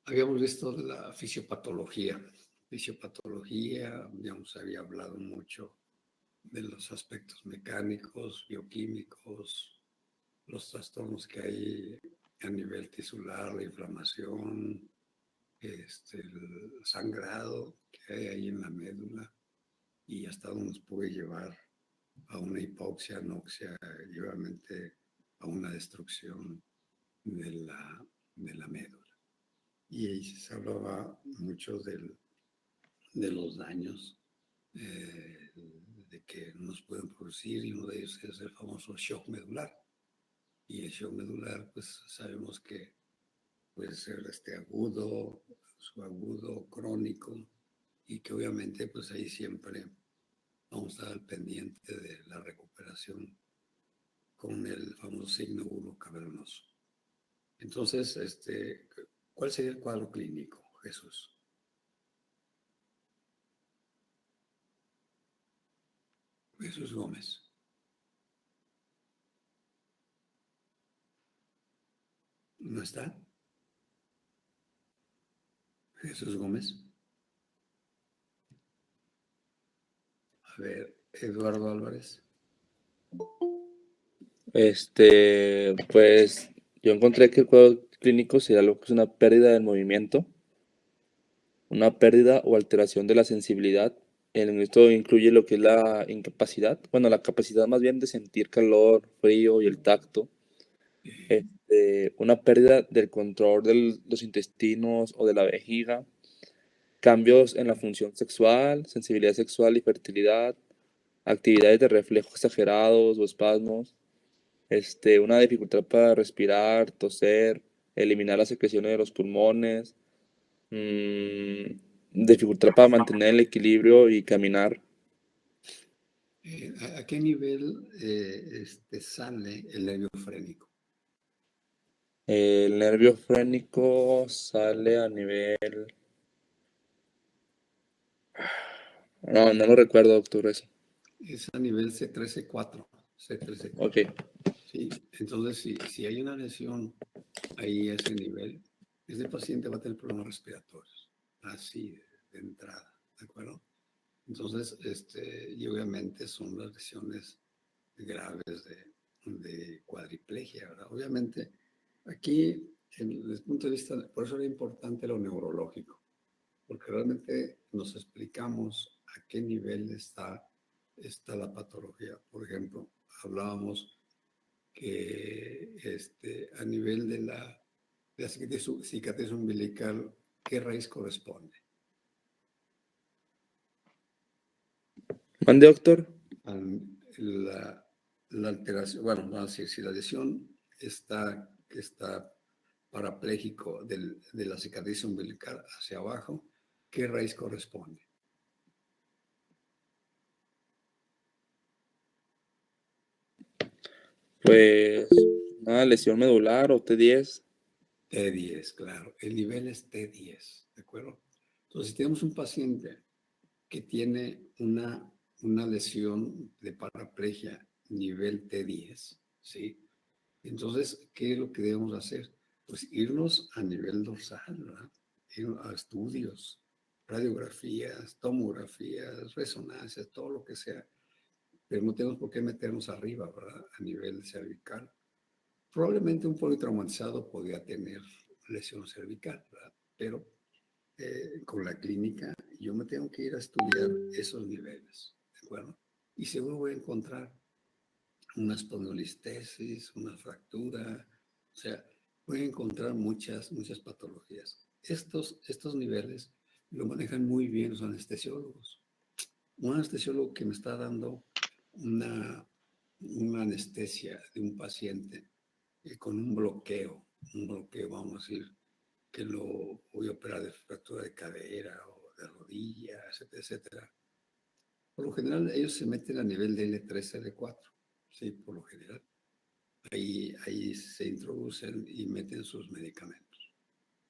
Habíamos visto de la fisiopatología. Fisiopatología, digamos, había hablado mucho de los aspectos mecánicos, bioquímicos, los trastornos que hay a nivel tisular, la inflamación, el sangrado que hay ahí en la médula y hasta dónde nos puede llevar a una hipoxia, anoxia y obviamente a una destrucción de la médula. Y ahí se hablaba mucho de los daños de que nos pueden producir, y uno de ellos es el famoso shock medular. Y el shock medular, pues sabemos que puede ser agudo, subagudo, crónico, y que obviamente pues ahí siempre vamos a estar al pendiente de la recuperación con el famoso signo agudo cavernoso. Entonces, ¿cuál sería el cuadro clínico, Jesús? Jesús Gómez. ¿No está? Jesús Gómez. A ver, Eduardo Álvarez. Pues yo encontré que el cuadro clínico sería lo que es una pérdida del movimiento, una pérdida o alteración de la sensibilidad. Esto incluye lo que es la incapacidad, bueno, la capacidad más bien de sentir calor, frío y el tacto. Una pérdida del control de los intestinos o de la vejiga, cambios en la función sexual, sensibilidad sexual y fertilidad, actividades de reflejo exagerados o espasmos, una dificultad para respirar, toser, eliminar las secreciones de los pulmones, dificultad para mantener el equilibrio y caminar. ¿A qué nivel sale el nervio frénico? El nervio frénico sale a nivel... No, no lo recuerdo, doctor, eso. Es a nivel C13-4. C13-4. Ok. Sí, entonces si hay una lesión ahí a ese nivel, ese paciente va a tener problemas respiratorios, así de entrada, ¿de acuerdo? Entonces, y obviamente son las lesiones graves de cuadriplegia, ¿verdad? Obviamente, aquí, desde el punto de vista, por eso era importante lo neurológico, porque realmente nos explicamos a qué nivel está la patología. Por ejemplo, hablábamos que a nivel de la cicatriz umbilical, ¿qué raíz corresponde? ¿Mande, doctor? La alteración, bueno, vamos a decir, si la lesión está parapléjico de la cicatriz umbilical hacia abajo, ¿qué raíz corresponde? Pues una lesión medular o T10. T10, claro. El nivel es T10, ¿de acuerdo? Entonces, si tenemos un paciente que tiene una lesión de paraplegia nivel T10, ¿sí? Entonces, ¿qué es lo que debemos hacer? Pues irnos a nivel dorsal, ¿verdad? Ir a estudios, radiografías, tomografías, resonancias, todo lo que sea. Pero no tenemos por qué meternos arriba, ¿verdad? A nivel cervical. Probablemente un politraumatizado podría tener lesión cervical, ¿verdad? Pero con la clínica yo me tengo que ir a estudiar esos niveles, ¿de acuerdo? Y seguro voy a encontrar una espondilistesis, una fractura, o sea, voy a encontrar muchas patologías. Estos niveles lo manejan muy bien los anestesiólogos. Un anestesiólogo que me está dando una anestesia de un paciente con un bloqueo, vamos a decir, que lo voy a operar de fractura de cadera o de rodilla, etcétera, etcétera. Por lo general, ellos se meten a nivel de L3, L4, sí, por lo general. Ahí se introducen y meten sus medicamentos.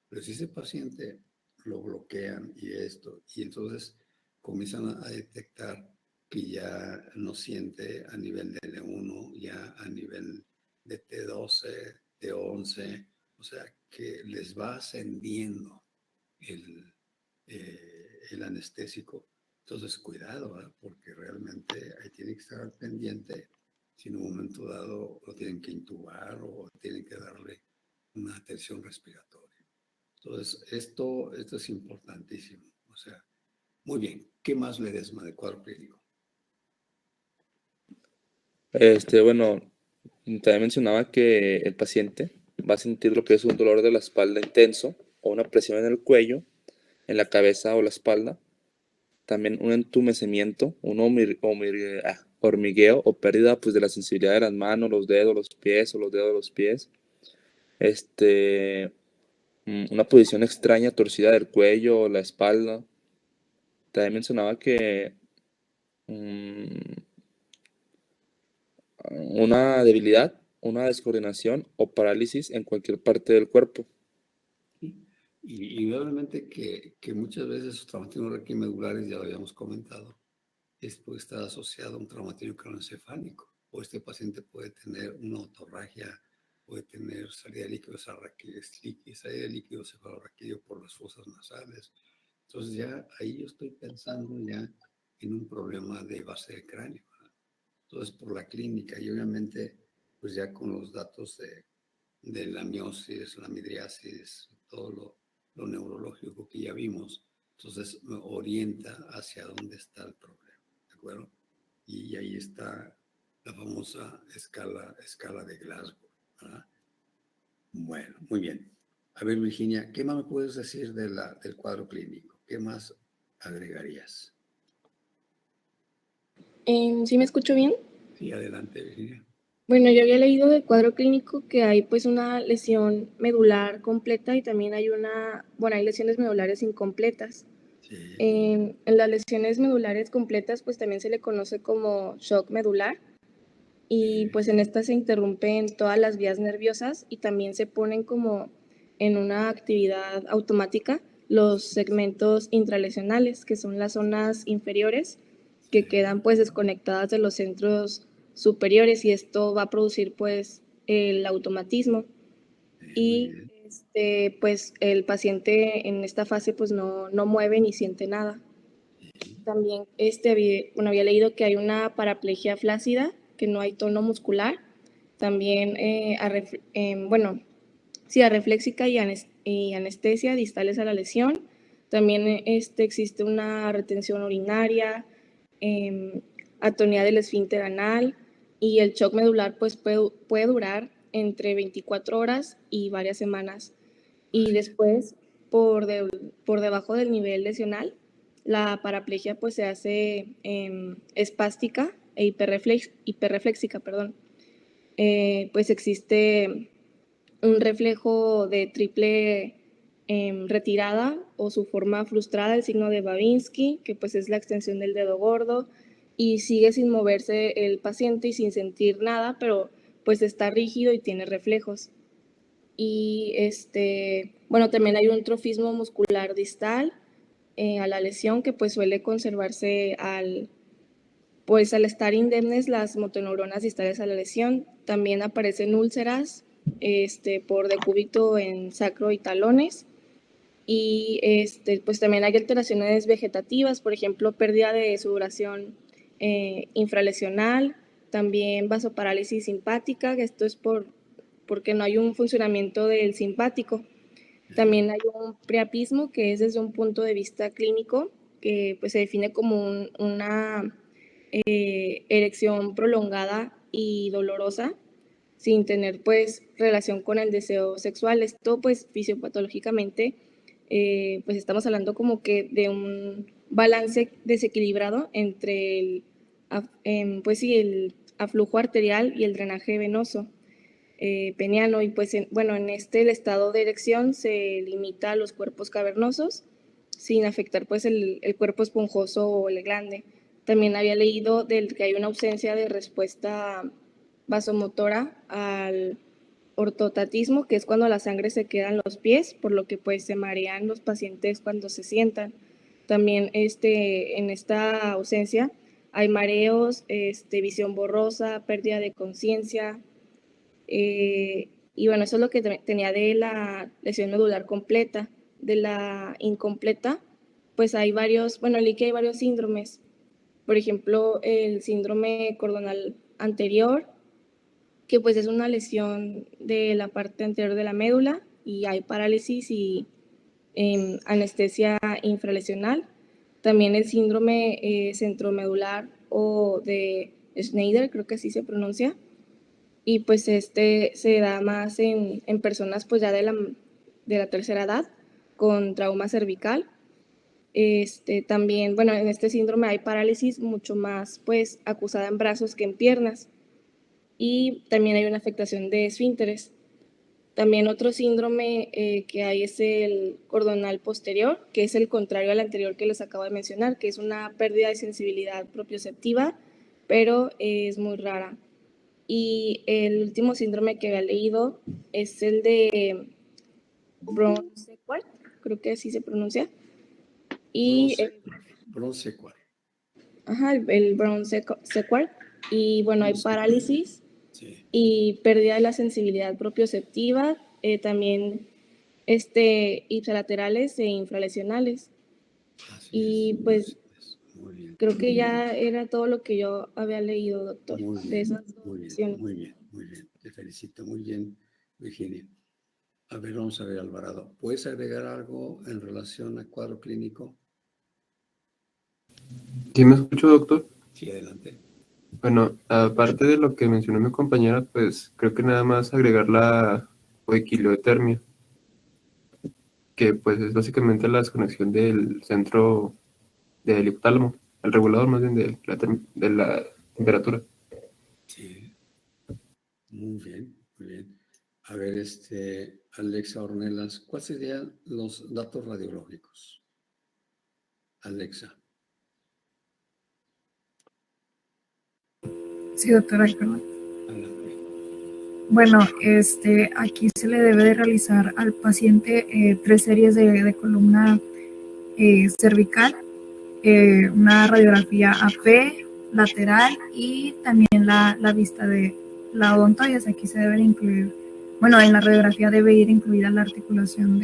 Pero si ese paciente lo bloquean y entonces comienzan a detectar que ya no siente a nivel de L1, ya a nivel de T12, T11, o sea, que les va ascendiendo el, el anestésico. Entonces, cuidado, ¿verdad? Porque realmente ahí tiene que estar al pendiente. Si en un momento dado lo tienen que intubar o tienen que darle una atención respiratoria. Entonces, esto es importantísimo. O sea, muy bien. ¿Qué más le desma de cuadro clínico? Bueno, también mencionaba que el paciente va a sentir lo que es un dolor de la espalda intenso o una presión en el cuello, en la cabeza o la espalda. También un entumecimiento, un hormigueo o pérdida pues, de la sensibilidad de las manos, los dedos, los pies o los dedos de los pies. Una posición extraña, torcida del cuello o la espalda. También mencionaba que una debilidad, una descoordinación o parálisis en cualquier parte del cuerpo. Y obviamente que muchas veces los traumatismos requimedulares, ya lo habíamos comentado, puede estar asociado a un traumatismo craneoencefálico, o este paciente puede tener una otorragia, puede tener salida de líquidos salida de líquido cefalorraquídeo por las fosas nasales. Entonces ya ahí yo estoy pensando ya en un problema de base de cráneo, ¿verdad? Entonces por la clínica y obviamente pues ya con los datos de la miosis, la midriasis, todo lo neurológico que ya vimos, entonces me orienta hacia dónde está el problema, ¿de acuerdo? Y ahí está la famosa escala de Glasgow, ¿verdad? Bueno, muy bien. A ver, Virginia, ¿qué más me puedes decir del cuadro clínico? ¿Qué más agregarías? ¿Sí me escucho bien? Sí, adelante, Virginia. Bueno, yo había leído del cuadro clínico que hay pues una lesión medular completa y también hay hay lesiones medulares incompletas. Sí. En las lesiones medulares completas pues también se le conoce como shock medular y pues en esta se interrumpen todas las vías nerviosas y también se ponen como en una actividad automática los segmentos intralesionales, que son las zonas inferiores que quedan pues desconectadas de los centros superiores y esto va a producir pues el automatismo y pues el paciente en esta fase pues no mueve ni siente nada. También había leído que hay una paraplegia flácida, que no hay tono muscular. También, arefléxica y anestesia distales a la lesión. También existe una retención urinaria, atonía del esfínter anal y el shock medular pues puede durar entre 24 horas y varias semanas. Y después, por debajo del nivel lesional, la paraplegia pues se hace espástica e hiperreflexica, perdón. Pues existe un reflejo de triple retirada o su forma frustrada, el signo de Babinski, que pues es la extensión del dedo gordo, y sigue sin moverse el paciente y sin sentir nada, pero pues está rígido y tiene reflejos. Y también hay un trofismo muscular distal a la lesión que pues suele conservarse al estar indemnes las motoneuronas distales a la lesión. También aparecen úlceras por decúbito en sacro y talones. Y pues también hay alteraciones vegetativas, por ejemplo, pérdida de sudoración infralesional, también vasoparálisis simpática, que esto es porque no hay un funcionamiento del simpático. También hay un priapismo, que es desde un punto de vista clínico, que pues se define como una erección prolongada y dolorosa, sin tener pues relación con el deseo sexual. Esto pues fisiopatológicamente pues estamos hablando como que de un balance desequilibrado entre el aflujo arterial y el drenaje venoso peniano y pues en el estado de erección se limita a los cuerpos cavernosos sin afectar pues el cuerpo esponjoso o el glande. También había leído que hay una ausencia de respuesta vasomotora al ortotatismo, que es cuando la sangre se queda en los pies, por lo que pues se marean los pacientes cuando se sientan. También en esta ausencia hay mareos, visión borrosa, pérdida de conciencia, y bueno, eso es lo que tenía de la lesión medular completa. de la incompleta, pues hay varios, bueno, leí que hay varios síndromes. Por ejemplo, el síndrome cordonal anterior, que pues es una lesión de la parte anterior de la médula y hay parálisis y anestesia infralesional. También el síndrome centromedular o de Schneider, creo que así se pronuncia, y pues este se da más en personas pues ya de la tercera edad con trauma cervical. También, bueno, en este síndrome hay parálisis mucho más pues acusada en brazos que en piernas y también hay una afectación de esfínteres. También otro síndrome que hay es el cordonal posterior, que es el contrario al anterior que les acabo de mencionar, que es una pérdida de sensibilidad propioceptiva, pero es muy rara. Y el último síndrome que había leído es el de Brown-Séquard, creo que así se pronuncia. Y Brown-Séquard. Ajá, el Brown-Séquard. Y bueno, hay parálisis Sí. y pérdida de la sensibilidad propioceptiva, también ipsilaterales e infralesionales. Así Y es, pues así es. Muy bien. creo que ya era todo lo que yo había leído, doctor, Muy de bien, esas dos muy bien, lesiones. muy bien, muy bien. Te felicito. Muy bien, Virginia. A ver, vamos a ver, Alvarado. ¿Puedes agregar algo en relación al cuadro clínico? ¿Sí me escucho, doctor? Sí, adelante. Bueno, aparte de lo que mencionó mi compañera, pues creo que nada más agregar la oikilotermia, que pues es básicamente la desconexión del centro del hipotálamo, el regulador más bien de la temperatura. Sí, muy bien, muy bien. A ver, Alexa Ornelas, ¿cuáles serían los datos radiológicos? Alexa. Sí, doctora, perdón. Adelante. Bueno, aquí se le debe de realizar al paciente 3 series de columna cervical, una radiografía AP, lateral y también la vista de la odontoides. Aquí se debe incluir, bueno, en la radiografía debe ir incluida la articulación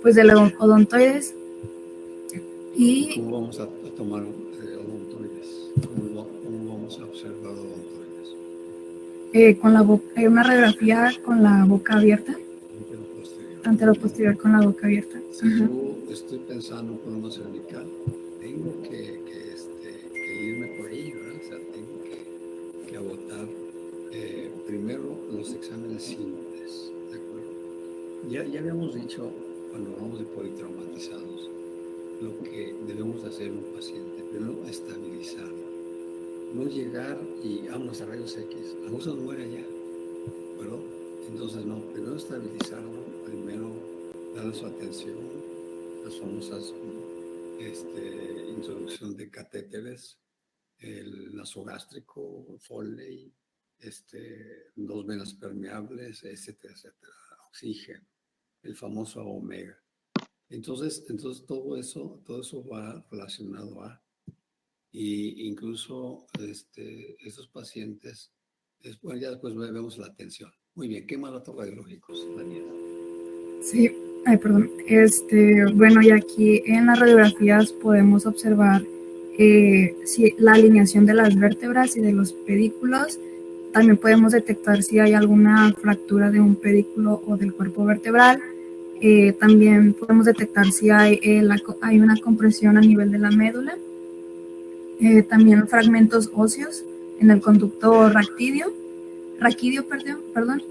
pues de la odontoides. Y ¿Cómo vamos a tomar odontoides? ¿Cómo vamos a observar odontoides? con la una radiografía con la boca abierta. Anteroposterior. Anteroposterior con la boca abierta. Si yo estoy pensando en un problema cervical, tengo que irme por ahí, ¿verdad? O sea, tengo que agotar primero los exámenes simples, ¿de acuerdo? Ya habíamos dicho, cuando hablamos de politraumatizados, lo que debemos hacer en un paciente, primero estabilizarlo, no llegar y vamos a rayos X, a uso muere ya, ¿verdad? Entonces, no, primero estabilizarlo, primero darle su atención, las famosas introducción de catéteres, el nasogástrico, Foley, 2 venas permeables, etcétera, etcétera, oxígeno, el famoso omega. Entonces todo eso va relacionado a, y incluso estos pacientes, ya después vemos la atención. Muy bien, ¿qué más datos radiológicos, Daniel? Sí, ay, perdón. Bueno, y aquí en las radiografías podemos observar la alineación de las vértebras y de los pedículos. También podemos detectar si hay alguna fractura de un pedículo o del cuerpo vertebral. También podemos detectar si hay una compresión a nivel de la médula. También fragmentos óseos en el conducto raquídeo, perdón.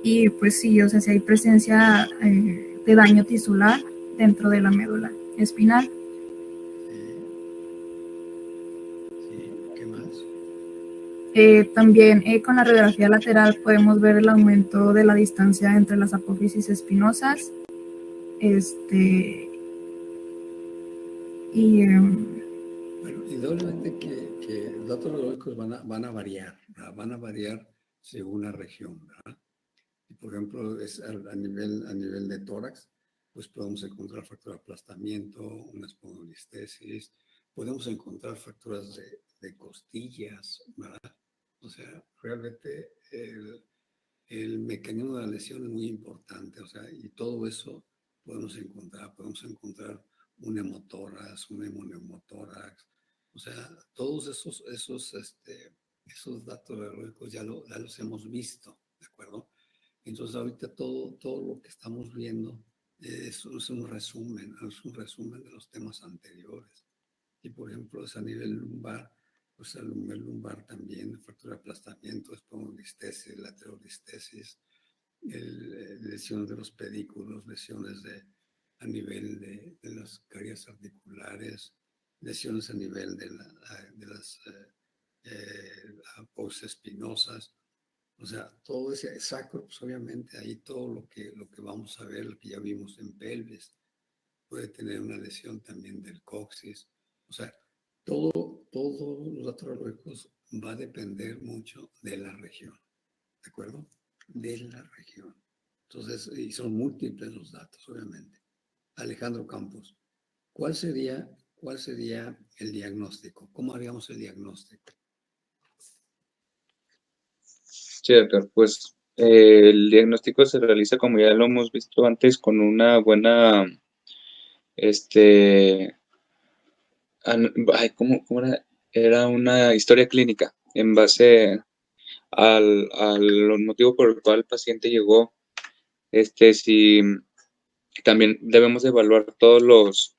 Y pues sí, o sea, si hay presencia de daño tisular dentro de la médula espinal. Sí, ¿qué más? También con la radiografía lateral podemos ver el aumento de la distancia entre las apófisis espinosas. Bueno, indudablemente que los datos radiológicos van a variar, ¿verdad? Van a variar según la región, ¿verdad? Y por ejemplo, a nivel de tórax, pues podemos encontrar fractura de aplastamiento, una espondilistesis, podemos encontrar fracturas de costillas, ¿verdad? O sea, realmente el mecanismo de la lesión es muy importante, o sea, y todo eso podemos encontrar un hemotórax, un hemoneumotórax, o sea, todos esos datos radiológicos ya los hemos visto, ¿de acuerdo? Entonces ahorita todo lo que estamos viendo es un resumen de los temas anteriores. Y por ejemplo, es a nivel lumbar, pues a nivel lumbar también, fractura de aplastamiento, espondilistesis, laterolistesis, lesiones de los pedículos, lesiones a nivel de las caries articulares, lesiones a nivel de las apófisis espinosas. O sea, todo ese sacro, pues obviamente ahí todo lo que vamos a ver, lo que ya vimos en pelvis, puede tener una lesión también del coxis. O sea, todos los datos radiológicos va a depender mucho de la región, ¿de acuerdo? De la región. Entonces, y son múltiples los datos, obviamente. Alejandro Campos, ¿cuál sería el diagnóstico? ¿Cómo haríamos el diagnóstico? Sí, doctor, pues el diagnóstico se realiza, como ya lo hemos visto antes, con una buena, ¿cómo era? Era una historia clínica en base al motivo por el cual el paciente llegó. Si también debemos evaluar todos los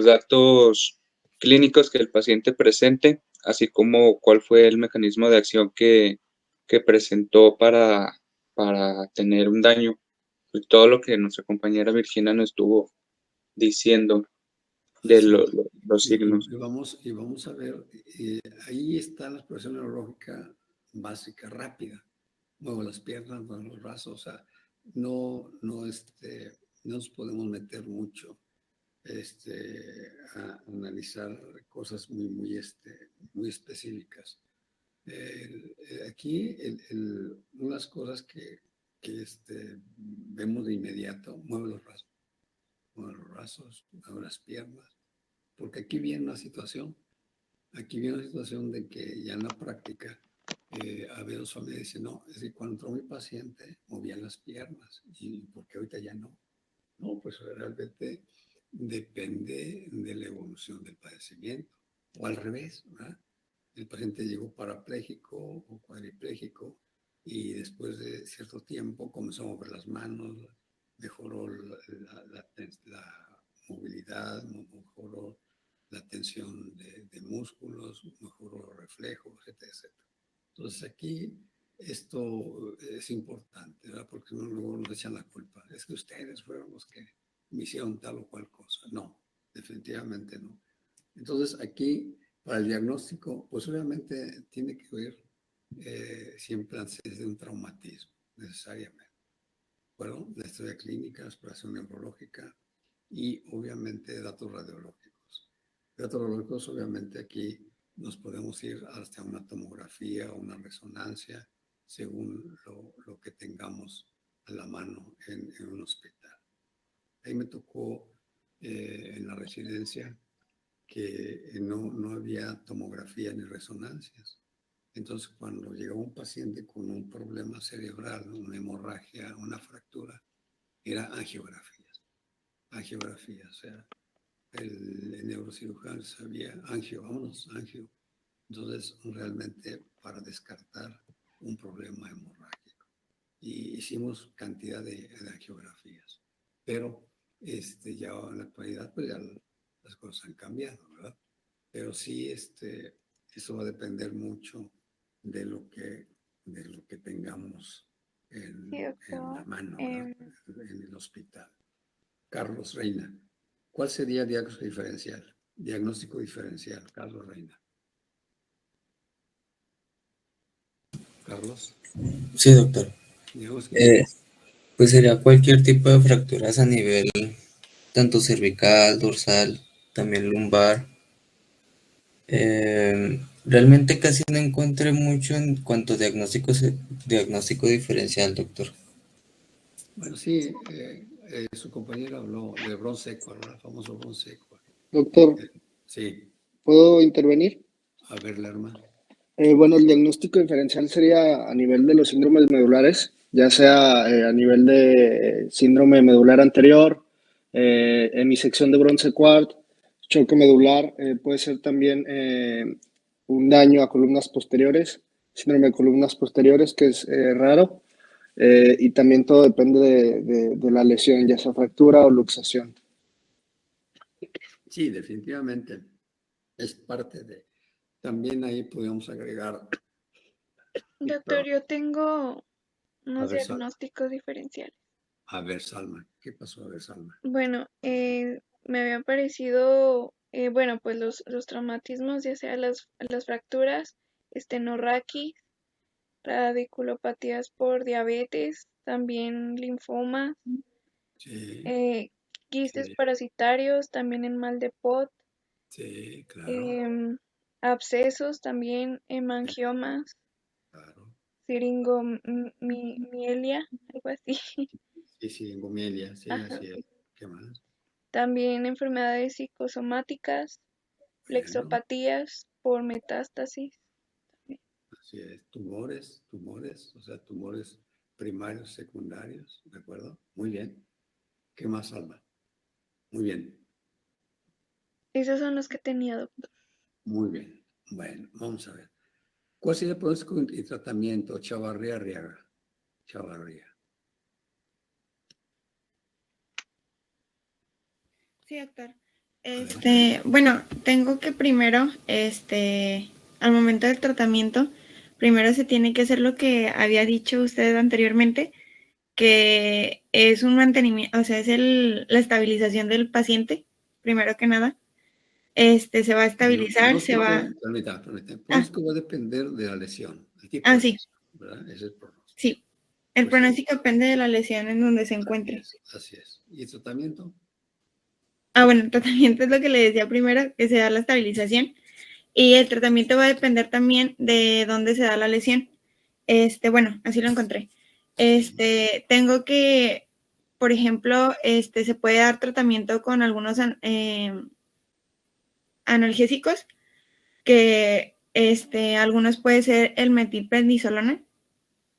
datos clínicos que el paciente presente, así como cuál fue el mecanismo de acción que presentó para tener un daño. Pues todo lo que nuestra compañera Virginia nos estuvo diciendo de Sí. los signos. Y vamos a ver, ahí está la expresión neurológica básica, rápida. Muevo las piernas, muevo los brazos, o sea, no nos podemos meter mucho a analizar cosas muy específicas. Aquí, unas cosas que vemos de inmediato, muevo los brazos, muevo las piernas, porque aquí viene una situación de que ya en la práctica, a veces los familiares dicen, no, es que cuando entró mi paciente movía las piernas, y porque ahorita ya no. No, pues realmente depende de la evolución del padecimiento, o al revés, ¿verdad? El paciente llegó parapléjico o cuadripléjico y después de cierto tiempo comenzó a mover las manos, mejoró la movilidad, mejoró la tensión de músculos, mejoró los reflejos, etcétera, etcétera. Entonces aquí esto es importante, ¿verdad? Porque luego nos echan la culpa. Es que ustedes fueron los que me hicieron tal o cual cosa. No, definitivamente no. Entonces aquí, para el diagnóstico, pues obviamente tiene que ver siempre antes de un traumatismo, necesariamente. Bueno, la historia clínica, la exploración neurológica y obviamente datos radiológicos. Datos radiológicos, obviamente aquí nos podemos ir hasta una tomografía o una resonancia según lo que tengamos a la mano en un hospital. Ahí me tocó en la residencia que no había tomografía ni resonancias. Entonces, cuando llegaba un paciente con un problema cerebral, una hemorragia, una fractura, era angiografías. Angiografías, o sea, el neurocirujano sabía, vámonos, angio. Entonces, realmente para descartar un problema hemorrágico. Y hicimos cantidad de angiografías. Pero ya en la actualidad, pues ya las cosas han cambiado, ¿verdad? Pero sí, eso va a depender mucho de lo que tengamos en la mano, ¿verdad? En el hospital. Carlos Reina, ¿cuál sería el diagnóstico diferencial? Diagnóstico diferencial, Carlos Reina. Carlos. Sí, doctor. Pues sería cualquier tipo de fracturas a nivel tanto cervical, dorsal, también lumbar. Realmente casi no encontré mucho en cuanto a diagnóstico diferencial, doctor. Bueno, sí, su compañero habló de Brown-Séquard, el famoso Brown-Séquard. Doctor, Sí. ¿puedo intervenir? A ver, Lerma. Bueno, el diagnóstico diferencial sería a nivel de los síndromes medulares, ya sea a nivel de síndrome medular anterior, hemisección de bronce quad, choque medular, puede ser también un daño a columnas posteriores, síndrome de columnas posteriores, que es raro, y también todo depende de la lesión, ya sea fractura o luxación. Sí, definitivamente es parte de. También ahí podemos agregar. Doctor, yo tengo A unos ver, diagnósticos diferenciales. Salma, ¿qué pasó? A ver, Salma. Bueno, me habían parecido, bueno, pues los traumatismos, ya sea las fracturas, estenorraquis, radiculopatías por diabetes, también linfomas, Sí, quistes sí, parasitarios, también en mal de Pot, sí, claro, abscesos, también hemangiomas, claro. siringomielia, algo así. Sí, gomelia, sí, Ajá. así es. ¿Qué más? También enfermedades psicosomáticas, Bueno, plexopatías por metástasis. así es. Tumores, o sea, tumores primarios, secundarios, ¿de acuerdo? Muy bien. ¿Qué más, Salma? Muy bien, Esos son los que tenía, doctor. muy bien. Bueno, vamos a ver. ¿Cuál sería el pronóstico y tratamiento? Chavarría Arriaga. Chavarría. Sí, doctor. Adelante. Bueno, tengo que primero, al momento del tratamiento, primero se tiene que hacer lo que había dicho usted anteriormente, que es un mantenimiento, o sea, es la estabilización del paciente, primero que nada. Se va a El estabilizar, se va... pronóstico, permítame. El Ah, pronóstico va a depender de la lesión, el tipo de sí, lesión, ¿verdad? Ese es el pronóstico. sí. El Pues sí, pronóstico depende de la lesión en donde se encuentre. así es. ¿Y el tratamiento? Bueno, el tratamiento es lo que le decía primero, que se da la estabilización. Y el tratamiento va a depender también de dónde se da la lesión. Bueno, así lo encontré. Tengo que, por ejemplo, se puede dar tratamiento con algunos analgésicos, que algunos puede ser el metilprednisolona,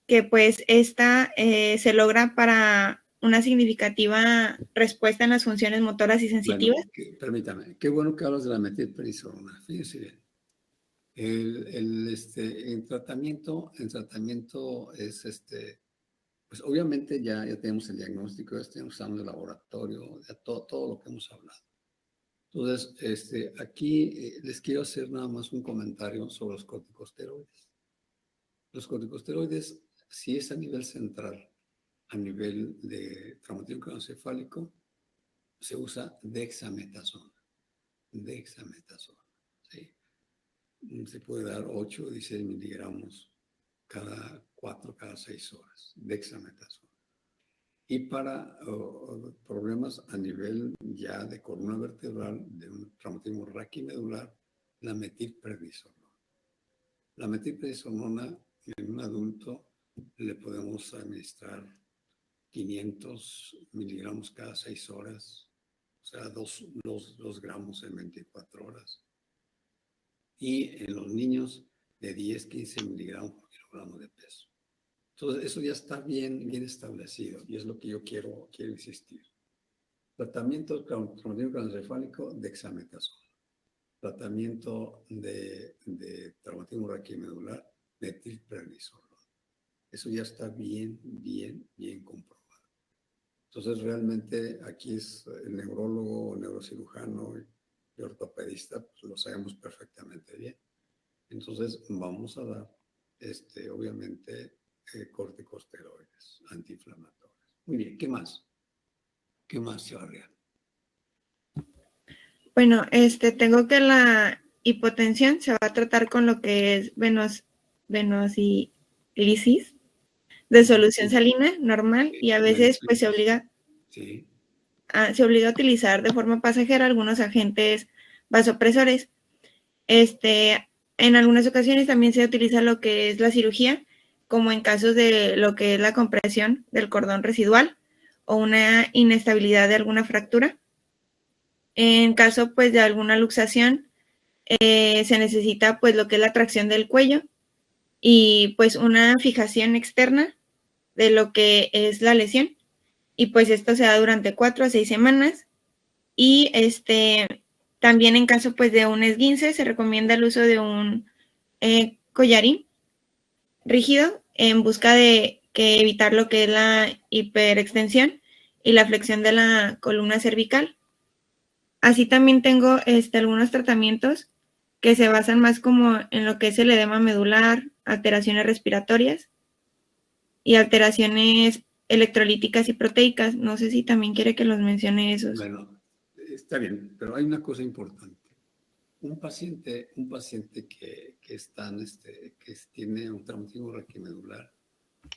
que pues esta se logra para una significativa respuesta en las funciones motoras y sensitivas. Bueno, permítame, qué bueno que hablas de la metilprednisolona. Fíjense bien. El tratamiento es pues obviamente ya tenemos el diagnóstico, ya tenemos examen de laboratorio, ya todo lo que hemos hablado. Entonces, aquí les quiero hacer nada más un comentario sobre los corticosteroides. Los corticosteroides, si es a nivel central, a nivel de traumatismo craneoencefálico, se usa dexametasona. ¿Sí? Se puede dar 8 o 16 miligramos cada 6 horas, dexametasona. Y para problemas a nivel ya de columna vertebral, de un traumatismo raquimedular, la metilprednisolona. La metilprednisolona en un adulto le podemos administrar 500 miligramos cada 6 horas, o sea, 2 gramos en 24 horas. Y en los niños de 10-15 miligramos por kilogramo de peso. Entonces, eso ya está bien establecido y es lo que yo quiero insistir. Tratamiento de traumatismo craneoencefálico, dexametasona. Tratamiento de traumatismo raquimedular, metilprednisolona. Eso ya está bien comprobado. Entonces, realmente aquí es el neurólogo, neurocirujano y ortopedista, pues lo sabemos perfectamente bien. Entonces, vamos a dar, obviamente, corticosteroides antiinflamatorios. Muy bien, ¿qué más? ¿Qué más, Chavarría? Bueno, tengo que la hipotensión se va a tratar con lo que es venosilisis de solución salina normal, y a veces pues se obliga a utilizar de forma pasajera algunos agentes vasopresores. En algunas ocasiones también se utiliza lo que es la cirugía, como en casos de lo que es la compresión del cordón residual o una inestabilidad de alguna fractura. En caso pues de alguna luxación, se necesita pues lo que es la tracción del cuello y pues una fijación externa de lo que es la lesión. Y pues esto se da durante 4 a 6 semanas. Y también en caso pues de un esguince se recomienda el uso de un collarín rígido en busca de que evitar lo que es la hiperextensión y la flexión de la columna cervical. Así también tengo algunos tratamientos que se basan más como en lo que es el edema medular, alteraciones respiratorias y alteraciones electrolíticas y proteicas. No sé si también quiere que los mencione esos. Bueno, está bien, pero hay una cosa importante. Un paciente que tiene un traumatismo raquimedular,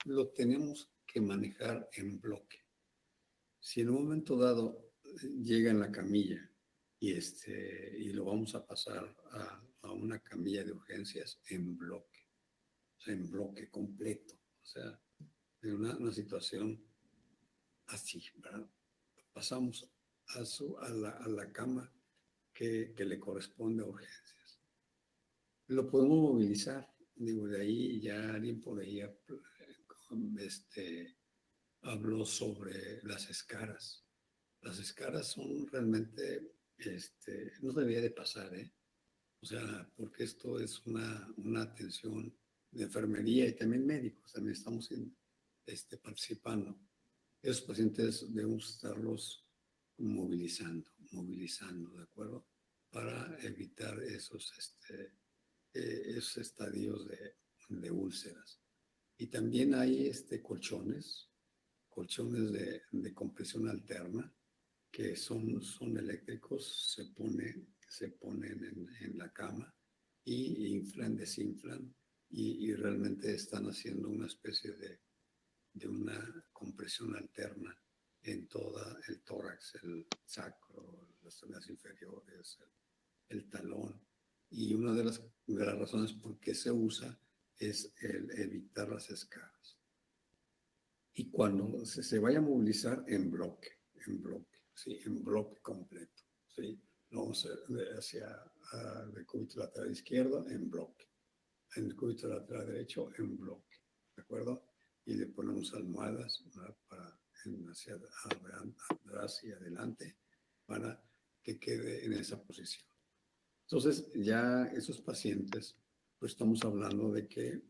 lo tenemos que manejar en bloque. Si en un momento dado llega en la camilla y lo vamos a pasar a una camilla de urgencias en bloque, o sea, en bloque completo, o sea, en una situación así, ¿verdad? Pasamos a la cama que le corresponde a urgencias. Lo podemos movilizar, digo, de ahí ya alguien por ahí habló sobre las escaras. Las escaras son realmente, no debería de pasar, ¿eh? O sea, porque esto es una atención de enfermería y también médicos, también estamos participando. Esos pacientes debemos estarlos movilizando, ¿de acuerdo? Para evitar esos estadios de úlceras. Y también hay colchones de compresión alterna que son eléctricos, se ponen en la cama y inflan, desinflan y realmente están haciendo una especie de una compresión alterna en todo el tórax, el sacro, las extremidades inferiores, el talón. Y una de las razones por qué se usa es el evitar las escaras. Y cuando se vaya a movilizar en bloque, ¿sí? En bloque completo, ¿sí? Lo vamos a hacia el decúbito lateral izquierdo en bloque, en el decúbito lateral derecho en bloque, ¿de acuerdo? Y le ponemos almohadas hacia atrás y adelante para que quede en esa posición. Entonces, ya esos pacientes, pues estamos hablando de que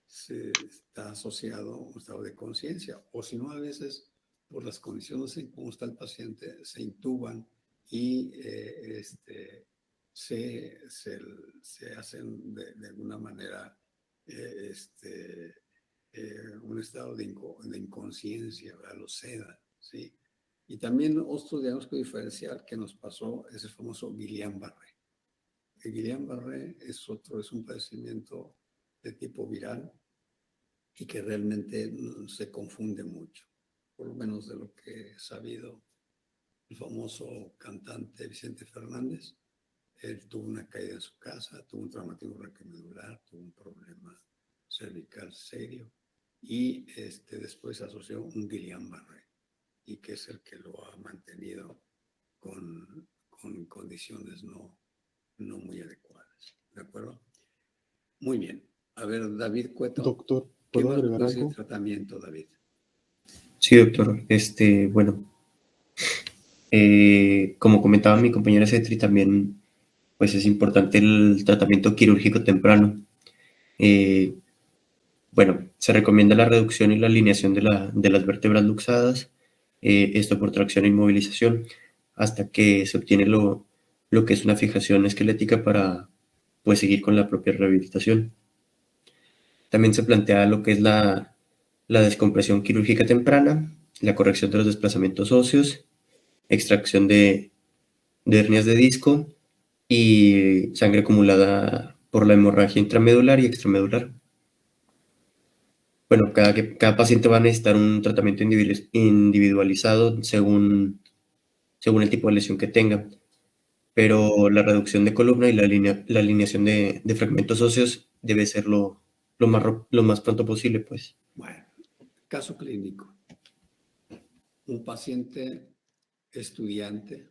se está asociado a un estado de conciencia, o si no, a veces por las condiciones en cómo está el paciente, se intuban y se hacen de alguna manera un estado de inconsciencia, ¿verdad? Lo sedan, ¿sí? Y también otro diagnóstico diferencial que nos pasó es el famoso Guillain-Barré. El Guillain-Barré es un padecimiento de tipo viral y que realmente se confunde mucho, por lo menos de lo que he sabido. El famoso cantante Vicente Fernández, él tuvo una caída en su casa, tuvo un traumatismo raquimedular, tuvo un problema cervical serio y después asoció un Guillain-Barré y que es el que lo ha mantenido con condiciones no muy adecuadas, ¿de acuerdo? Muy bien. A ver, David Cueto. Doctor, ¿Qué ¿puedo más agregar puede ser algo? tratamiento, David? Sí, doctor. Bueno, como comentaba mi compañera Cetri, también pues es importante el tratamiento quirúrgico temprano. Bueno, se recomienda la reducción y la alineación de las vértebras luxadas, esto por tracción e inmovilización, hasta que se obtiene lo que es una fijación esquelética para pues seguir con la propia rehabilitación. También se plantea lo que es la descompresión quirúrgica temprana, la corrección de los desplazamientos óseos, extracción de hernias de disco y sangre acumulada por la hemorragia intramedular y extramedular. Bueno, cada paciente va a necesitar un tratamiento individualizado según el tipo de lesión que tenga, pero la reducción de columna y la alineación de fragmentos óseos debe ser lo más pronto posible, pues. Bueno, caso clínico. Un paciente estudiante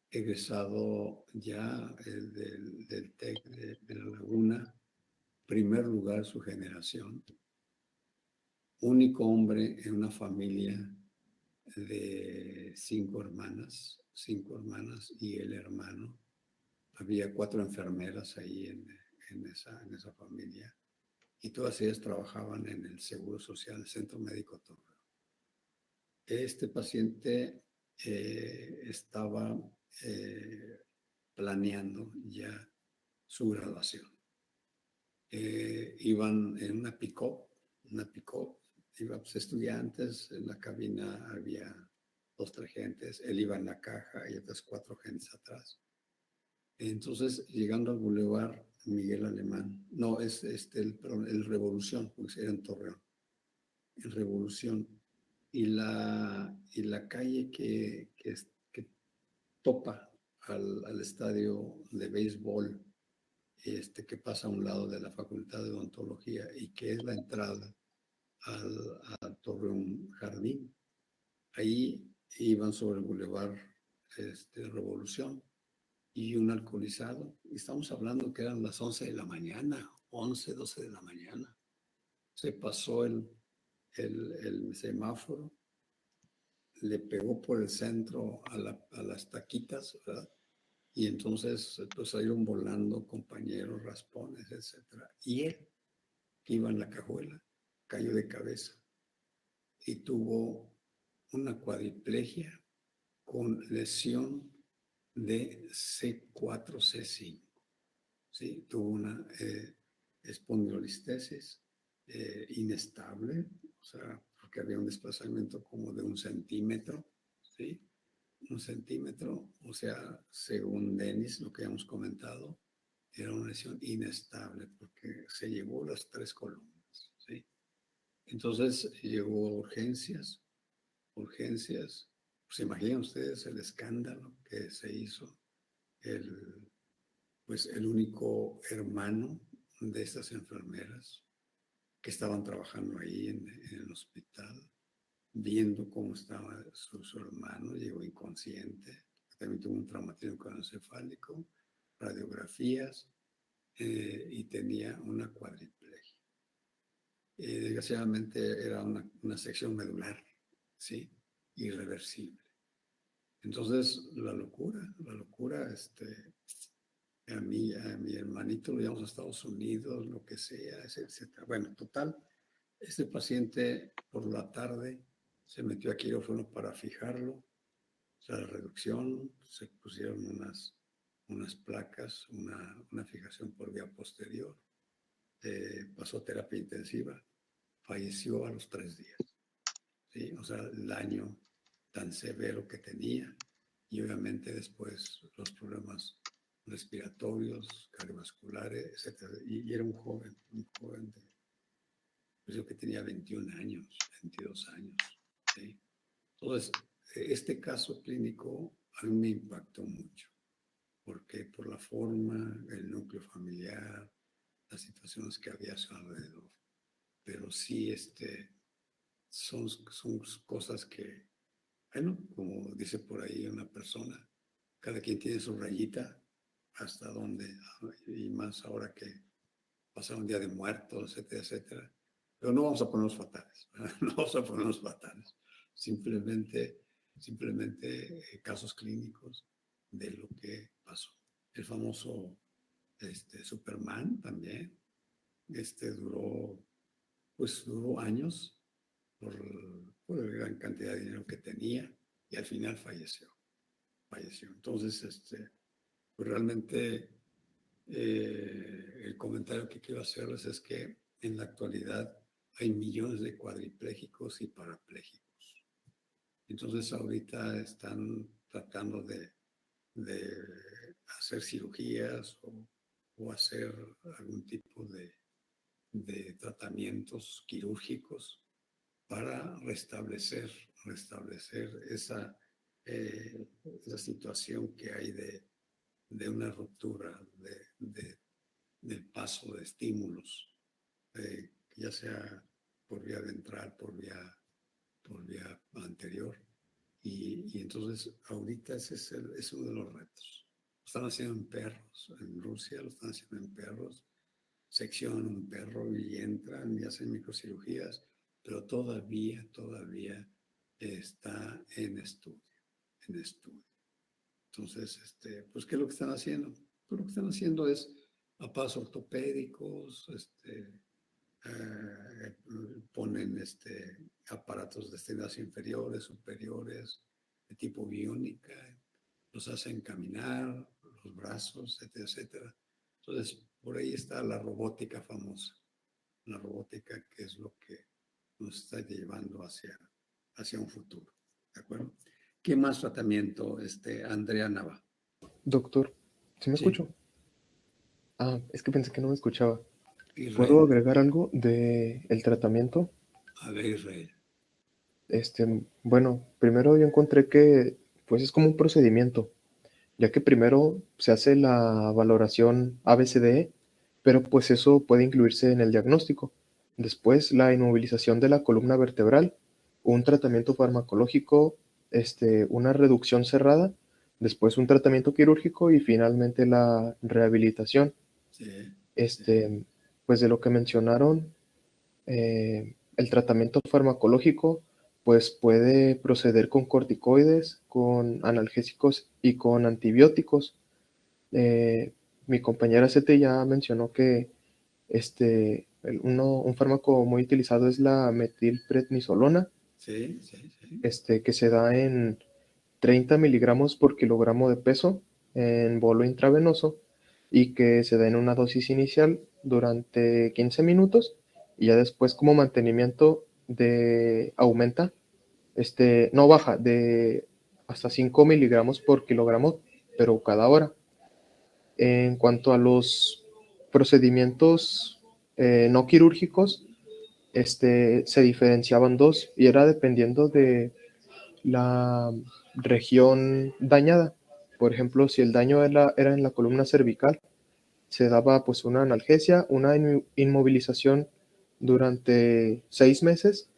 egresado ya del TEC de La Laguna, primer lugar su generación, único hombre en una familia de 5 hermanas y el hermano. Había 4 enfermeras ahí en esa familia y todas ellas trabajaban en el Seguro Social, el Centro Médico Torreón. Este paciente estaba planeando ya su graduación. Iban en una pick-up, iban pues, estudiantes, en la cabina había 2, 3 gentes, él iba en la caja y otras 4 gentes atrás. Entonces, llegando al Boulevard Miguel Alemán, no, el Revolución, porque era en Torreón, el Revolución, y la calle que topa al estadio de béisbol, que pasa a un lado de la Facultad de Odontología y que es la entrada a Torreón Jardín. Ahí iban sobre el Boulevard Revolución y un alcoholizado. Estamos hablando que eran las 11 de la mañana, 11, 12 de la mañana. Se pasó el semáforo, le pegó por el centro a las taquitas, ¿verdad? Y entonces pues salieron volando compañeros, raspones, etc. Y él, que iba en la cajuela, cayó de cabeza y tuvo una cuadriplegia con lesión de C4, C5. ¿Sí? Tuvo una espondilolistesis inestable, o sea, porque había un desplazamiento como de 1 centímetro, ¿sí? 1 centímetro, o sea, según Denis, lo que hemos comentado, era una lesión inestable porque se llevó las 3 columnas, ¿sí? Entonces llegó a urgencias, pues imaginen ustedes el escándalo que se hizo, pues el único hermano de estas enfermeras que estaban trabajando ahí en el hospital, viendo cómo estaba su hermano, llegó inconsciente, también tuvo un traumatismo craneoencefálico, radiografías, y tenía una cuadriplegia. Desgraciadamente era una sección medular, ¿sí? Irreversible. Entonces, la locura, a mi hermanito lo llevamos a Estados Unidos, lo que sea, etc. Bueno, total, este paciente por la tarde se metió a quirófano para fijarlo, o sea, la reducción, se pusieron unas placas, una fijación por vía posterior, pasó terapia intensiva, falleció a los 3 días, ¿sí? O sea, el daño tan severo que tenía y obviamente después los problemas respiratorios, cardiovasculares, etc. Y era un joven pues yo que tenía 21 años, 22 años, ¿sí? Entonces, este caso clínico a mí me impactó mucho, porque por la forma, el núcleo familiar, las situaciones que había a su alrededor, pero sí son cosas que, bueno, como dice por ahí una persona, cada quien tiene su rayita, hasta dónde, y más ahora que pasar un día de muertos, etcétera, etcétera. Pero no vamos a ponernos fatales, ¿verdad? No vamos a ponernos fatales. Simplemente casos clínicos de lo que pasó. El famoso Superman también, duró años por la gran cantidad de dinero que tenía y al final falleció. Entonces, pues realmente el comentario que quiero hacerles es que en la actualidad hay millones de cuadriplégicos y parapléjicos. Entonces ahorita están tratando de hacer cirugías o hacer algún tipo de tratamientos quirúrgicos para restablecer esa situación que hay de una ruptura del paso de estímulos, ya sea por vía ventral, por vía anterior, Y entonces ahorita ese es uno de los retos. Lo están haciendo en perros, en Rusia lo están haciendo en perros, seccionan un perro y entran y hacen microcirugías, pero todavía está en estudio. Entonces, pues, ¿qué es lo que están haciendo? Pues lo que están haciendo es mapas ortopédicos, ponen aparatos de extremidades inferiores, superiores, de tipo biónica, los hacen caminar, los brazos, etcétera, etcétera. Entonces, por ahí está la robótica famosa, la robótica que es lo que nos está llevando hacia un futuro, ¿de acuerdo? ¿Qué más tratamiento, Andrea Nava? Doctor, ¿sí me Sí. escucho? Ah, es que pensé que no me escuchaba. Israel. ¿Puedo agregar algo del tratamiento? A ver, Israel. Bueno, primero yo encontré que pues es como un procedimiento, ya que primero se hace la valoración ABCDE, pero pues eso puede incluirse en el diagnóstico. Después la inmovilización de la columna vertebral, un tratamiento farmacológico, una reducción cerrada, después un tratamiento quirúrgico y finalmente la rehabilitación. Sí. Pues de lo que mencionaron, el tratamiento farmacológico pues puede proceder con corticoides, con analgésicos y con antibióticos. Mi compañera Sete ya mencionó que un fármaco muy utilizado es la metilprednisolona, Sí. que se da en 30 miligramos por kilogramo de peso en bolo intravenoso y que se da en una dosis inicial durante 15 minutos y ya después como mantenimiento aumenta, no baja de hasta 5 miligramos por kilogramo, pero cada hora. En cuanto a los procedimientos no quirúrgicos, se diferenciaban dos y era dependiendo de la región dañada. Por ejemplo, si el daño era en la columna cervical, se daba pues una analgesia, una inmovilización durante 6 meses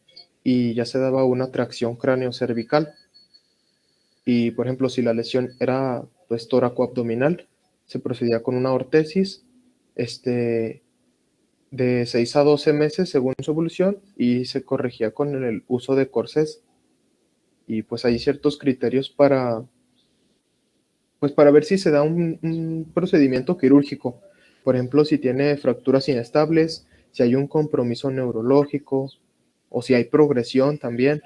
y ya se daba una tracción cráneo-cervical. Y por ejemplo, si la lesión era pues tóraco-abdominal, se procedía con una ortesis de 6 a 12 meses según su evolución y se corregía con el uso de corsés. Y pues hay ciertos criterios para ver si se da un procedimiento quirúrgico. Por ejemplo, si tiene fracturas inestables, si hay un compromiso neurológico o si hay progresión también,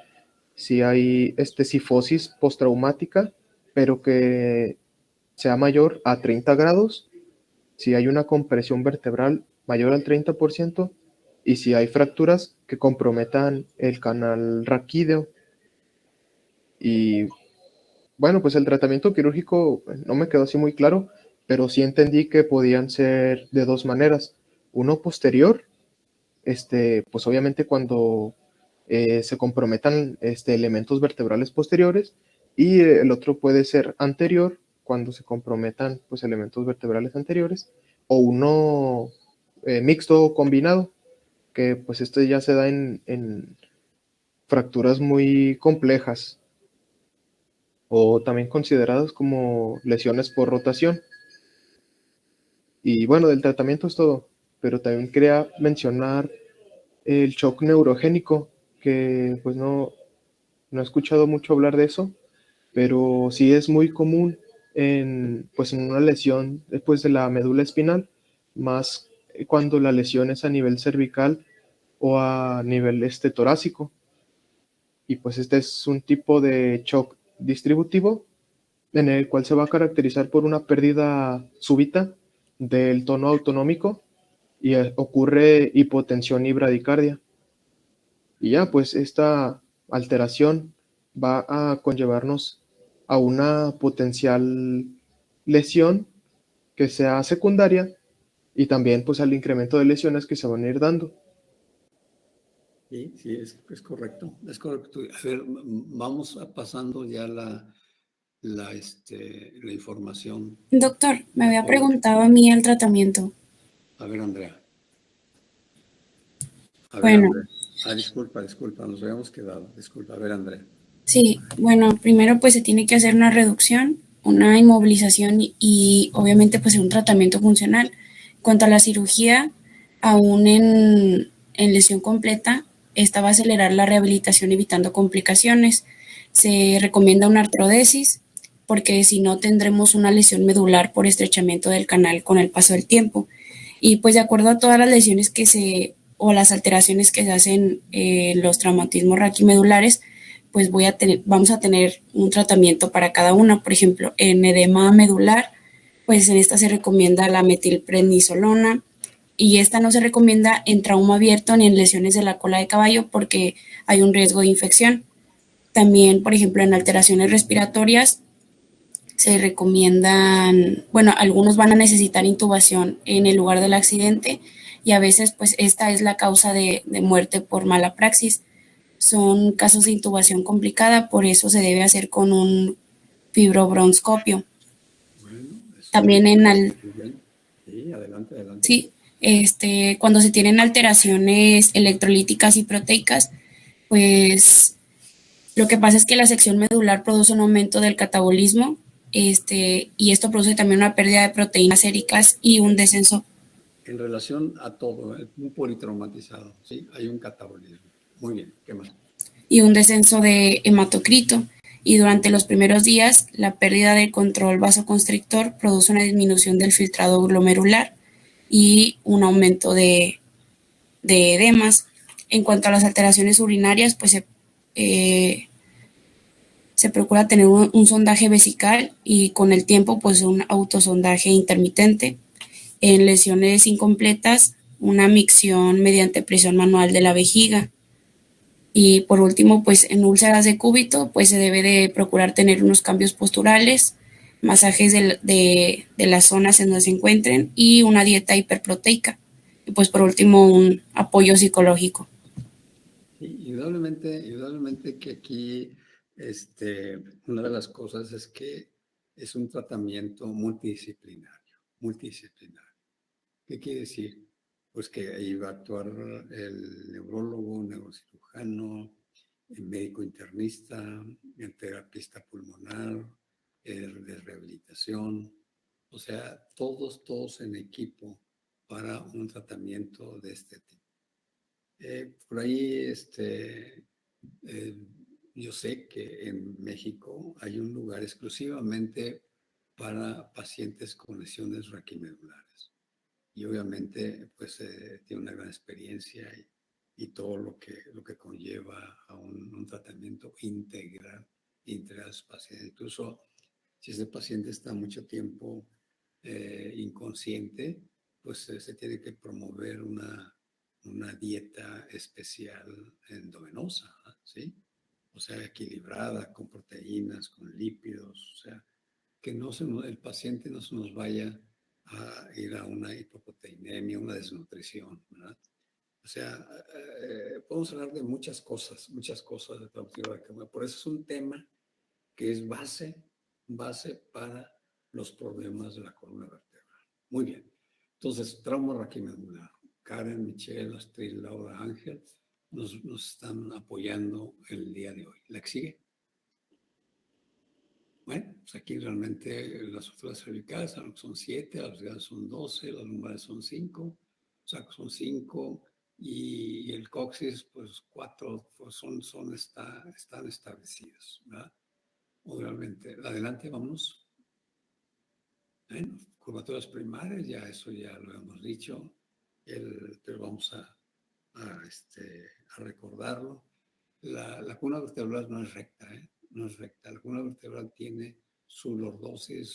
si hay cifosis postraumática, pero que sea mayor a 30 grados, si hay una compresión vertebral mayor al 30% y si hay fracturas que comprometan el canal raquídeo. Y bueno, pues el tratamiento quirúrgico no me quedó así muy claro, pero sí entendí que podían ser de dos maneras. Uno posterior, pues obviamente cuando se comprometan elementos vertebrales posteriores, y el otro puede ser anterior, cuando se comprometan pues elementos vertebrales anteriores, o uno mixto o combinado, que pues ya se da en fracturas muy complejas o también consideradas como lesiones por rotación. Y bueno, del tratamiento es todo, pero también quería mencionar el shock neurogénico, que pues no he escuchado mucho hablar de eso, pero sí es muy común en una lesión después de la médula espinal, más cuando la lesión es a nivel cervical o a nivel torácico. Y pues este es un tipo de shock distributivo en el cual se va a caracterizar por una pérdida súbita del tono autonómico y ocurre hipotensión y bradicardia. Y ya, pues esta alteración va a conllevarnos a una potencial lesión que sea secundaria y también pues al incremento de lesiones que se van a ir dando. Sí, es correcto. Es correcto. A ver, vamos pasando ya la información. Doctor, me había preguntado a mí el tratamiento. A ver, Andrea. Bueno. Andrea. Disculpa, nos habíamos quedado. Disculpa, a ver, Andrea. Sí, bueno, primero pues se tiene que hacer una reducción, una inmovilización y obviamente pues un tratamiento funcional. En cuanto a la cirugía, aún en lesión completa, esta va a acelerar la rehabilitación evitando complicaciones. Se recomienda una artrodesis porque si no tendremos una lesión medular por estrechamiento del canal con el paso del tiempo. Y pues de acuerdo a todas las lesiones o las alteraciones que se hacen en los traumatismos raquimedulares, pues vamos a tener un tratamiento para cada una. Por ejemplo, en edema medular, pues en esta se recomienda la metilprednisolona y esta no se recomienda en trauma abierto ni en lesiones de la cola de caballo porque hay un riesgo de infección. También, por ejemplo, en alteraciones respiratorias se recomiendan, bueno, algunos van a necesitar intubación en el lugar del accidente y a veces pues esta es la causa de muerte por mala praxis. Son casos de intubación complicada, por eso se debe hacer con un fibrobroncoscopio. Bueno, eso También muy bien. Sí, adelante, adelante. sí, cuando se tienen alteraciones electrolíticas y proteicas, pues lo que pasa es que la sección medular produce un aumento del catabolismo, y esto produce también una pérdida de proteínas séricas y un descenso. En relación a todo, un politraumatizado, ¿sí? Hay un catabolismo. Muy bien, ¿qué más? Y un descenso de hematocrito. Y durante los primeros días, la pérdida del control vasoconstrictor produce una disminución del filtrado glomerular y un aumento de edemas. En cuanto a las alteraciones urinarias, pues se procura tener un sondaje vesical y con el tiempo, pues un autosondaje intermitente. En lesiones incompletas, una micción mediante presión manual de la vejiga. Y por último, pues en úlceras de cúbito, pues se debe de procurar tener unos cambios posturales, masajes de las zonas en donde se encuentren y una dieta hiperproteica. Y pues por último, un apoyo psicológico. Sí, indudablemente que aquí una de las cosas es que es un tratamiento multidisciplinario, multidisciplinario. ¿Qué quiere decir? Pues que ahí va a actuar el neurólogo, neurocirujano, el médico internista, el terapista pulmonar, el de rehabilitación, o sea, todos en equipo para un tratamiento de este tipo. Por ahí, yo sé que en México hay un lugar exclusivamente para pacientes con lesiones raquimedulares. Y obviamente, pues, tiene una gran experiencia y todo lo que conlleva a un tratamiento integral a su paciente. Incluso si ese paciente está mucho tiempo inconsciente, pues se tiene que promover una dieta especial endovenosa, ¿sí? O sea, equilibrada, con proteínas, con lípidos, o sea, que el paciente no se nos vaya a ir a una hipoproteinemia, una desnutrición, ¿verdad? O sea, podemos hablar de muchas cosas de traumatismo raquimedulares. Por eso es un tema que es base para los problemas de la columna vertebral. Muy bien. Entonces, trauma raquimedular. Karen, Michelle, Astrid, Laura, Ángel nos están apoyando el día de hoy. ¿La que sigue? Bueno, pues aquí realmente las suturas cervicales son 7, las verticales son 12, las lumbares son 5, o sea, son 5 y el coxis, pues 4, pues están establecidos, ¿verdad? Obviamente. Adelante, vámonos. Bueno, curvaturas primarias, eso ya lo hemos dicho, pero vamos a recordarlo. La columna vertebral no es recta, no es recta. La columna vertebral tiene su lordosis,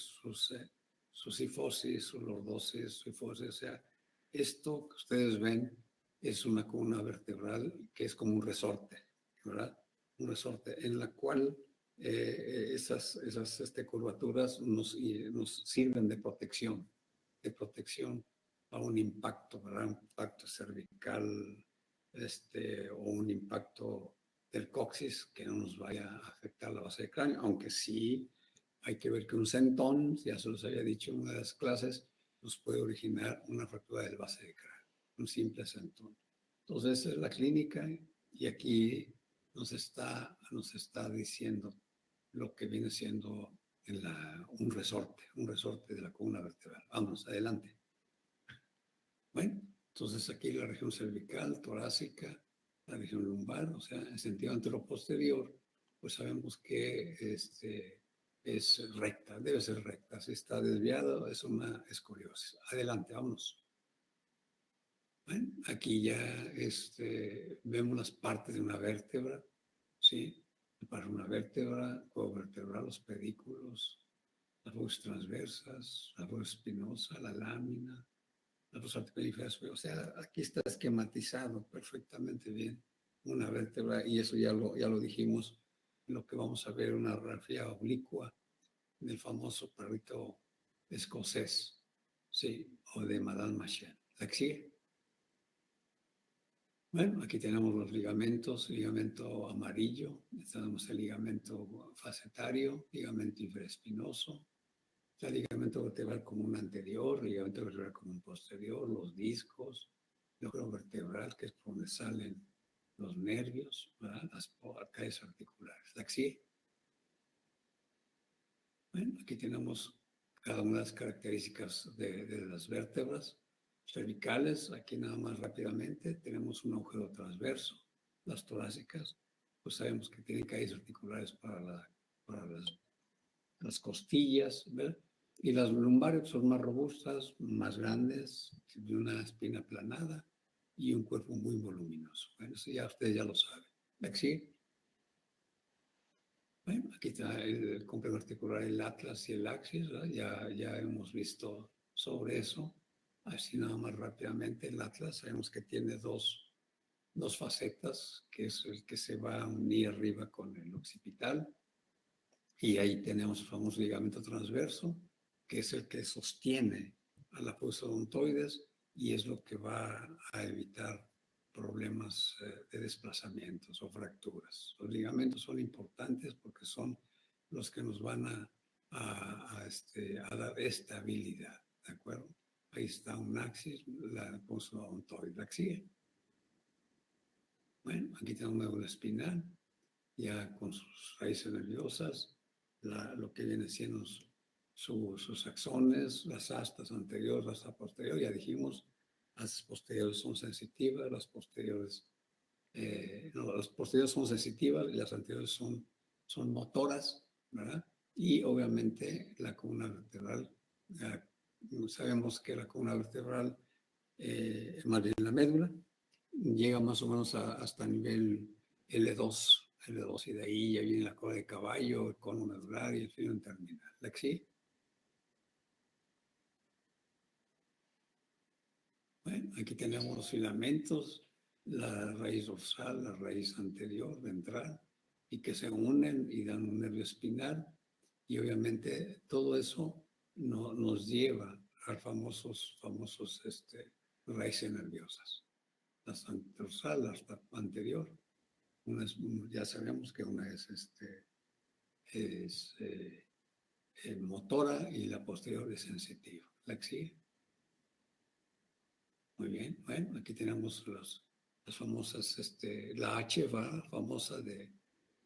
su sifosis, su lordosis, su sifosis. O sea, esto que ustedes ven es una columna vertebral que es como un resorte, ¿verdad? Un resorte en la cual esas curvaturas nos sirven de protección a un impacto, ¿verdad? Un impacto cervical, o un impacto del coxis que no nos vaya a afectar la base del cráneo, aunque sí hay que ver que un sentón, ya se los había dicho en una de las clases, nos puede originar una fractura del base del cráneo, un simple sentón. Entonces, esa es la clínica y aquí nos está diciendo lo que viene siendo un resorte de la columna vertebral. Vamos, adelante. Bueno, entonces aquí la región cervical, torácica, la región lumbar, o sea, en sentido anteroposterior, pues sabemos que es recta, debe ser recta. Si está desviado, es una escoliosis. Adelante, vámonos. Bueno, aquí ya vemos las partes de una vértebra, ¿sí? Para una vértebra, cuello vertebral, los pedículos, las fosas transversas, la fosa espinosa, la lámina, la fosa articular. O sea, aquí está esquematizado perfectamente bien una vértebra, y eso ya lo dijimos, lo que vamos a ver, una radiografía oblicua del famoso perrito escocés, ¿sí? O de Madame Machel. ¿Aquí? Bueno, aquí tenemos los ligamentos, ligamento amarillo, tenemos el ligamento facetario, ligamento infraespinoso, el ligamento vertebral común anterior, ligamento vertebral común posterior, los discos, el núcleo vertebral, que es por donde salen los nervios, ¿verdad? Las arcades articulares. ¿Aquí? Bueno, aquí tenemos cada una de las características de las vértebras cervicales. Aquí nada más rápidamente tenemos un agujero transverso. Las torácicas, pues sabemos que tienen caídas articulares para las costillas, ¿verdad? Y las lumbares son más robustas, más grandes, de una espina aplanada y un cuerpo muy voluminoso. Bueno, eso ya ustedes ya lo saben. ¿Aquí? Bueno, aquí está el complejo articular, el atlas y el axis, ¿verdad? Ya hemos visto sobre eso. Así nada más rápidamente, el atlas sabemos que tiene dos facetas, que es el que se va a unir arriba con el occipital. Y ahí tenemos el famoso ligamento transverso, que es el que sostiene a la fosa odontoides y es lo que va a evitar problemas de desplazamientos o fracturas. Los ligamentos son importantes porque son los que nos van a dar estabilidad, ¿de acuerdo? Ahí está un axis, la fosa odontoide. ¿La sigue? Bueno, aquí tenemos una médula espinal, ya con sus raíces nerviosas, lo que viene siendo sus axones, las astas anteriores, las astas posteriores, ya dijimos, las posteriores son sensitivas, las posteriores son sensitivas y las anteriores son motoras, ¿verdad? Y obviamente la columna vertebral, sabemos que la columna vertebral, más bien la médula, llega más o menos hasta nivel L2, y de ahí ya viene la cola de caballo, el cono medular y el filo terminal. ¿La que sí? Bueno, aquí tenemos los filamentos, la raíz dorsal, la raíz anterior, ventral, y que se unen y dan un nervio espinal. Y obviamente todo eso nos lleva a famosos raíces nerviosas. La dorsal, la anterior, ya sabemos que una es motora y la posterior es sensitiva. ¿La que sigue? Muy bien, bueno, aquí tenemos las famosas, la H va famosa de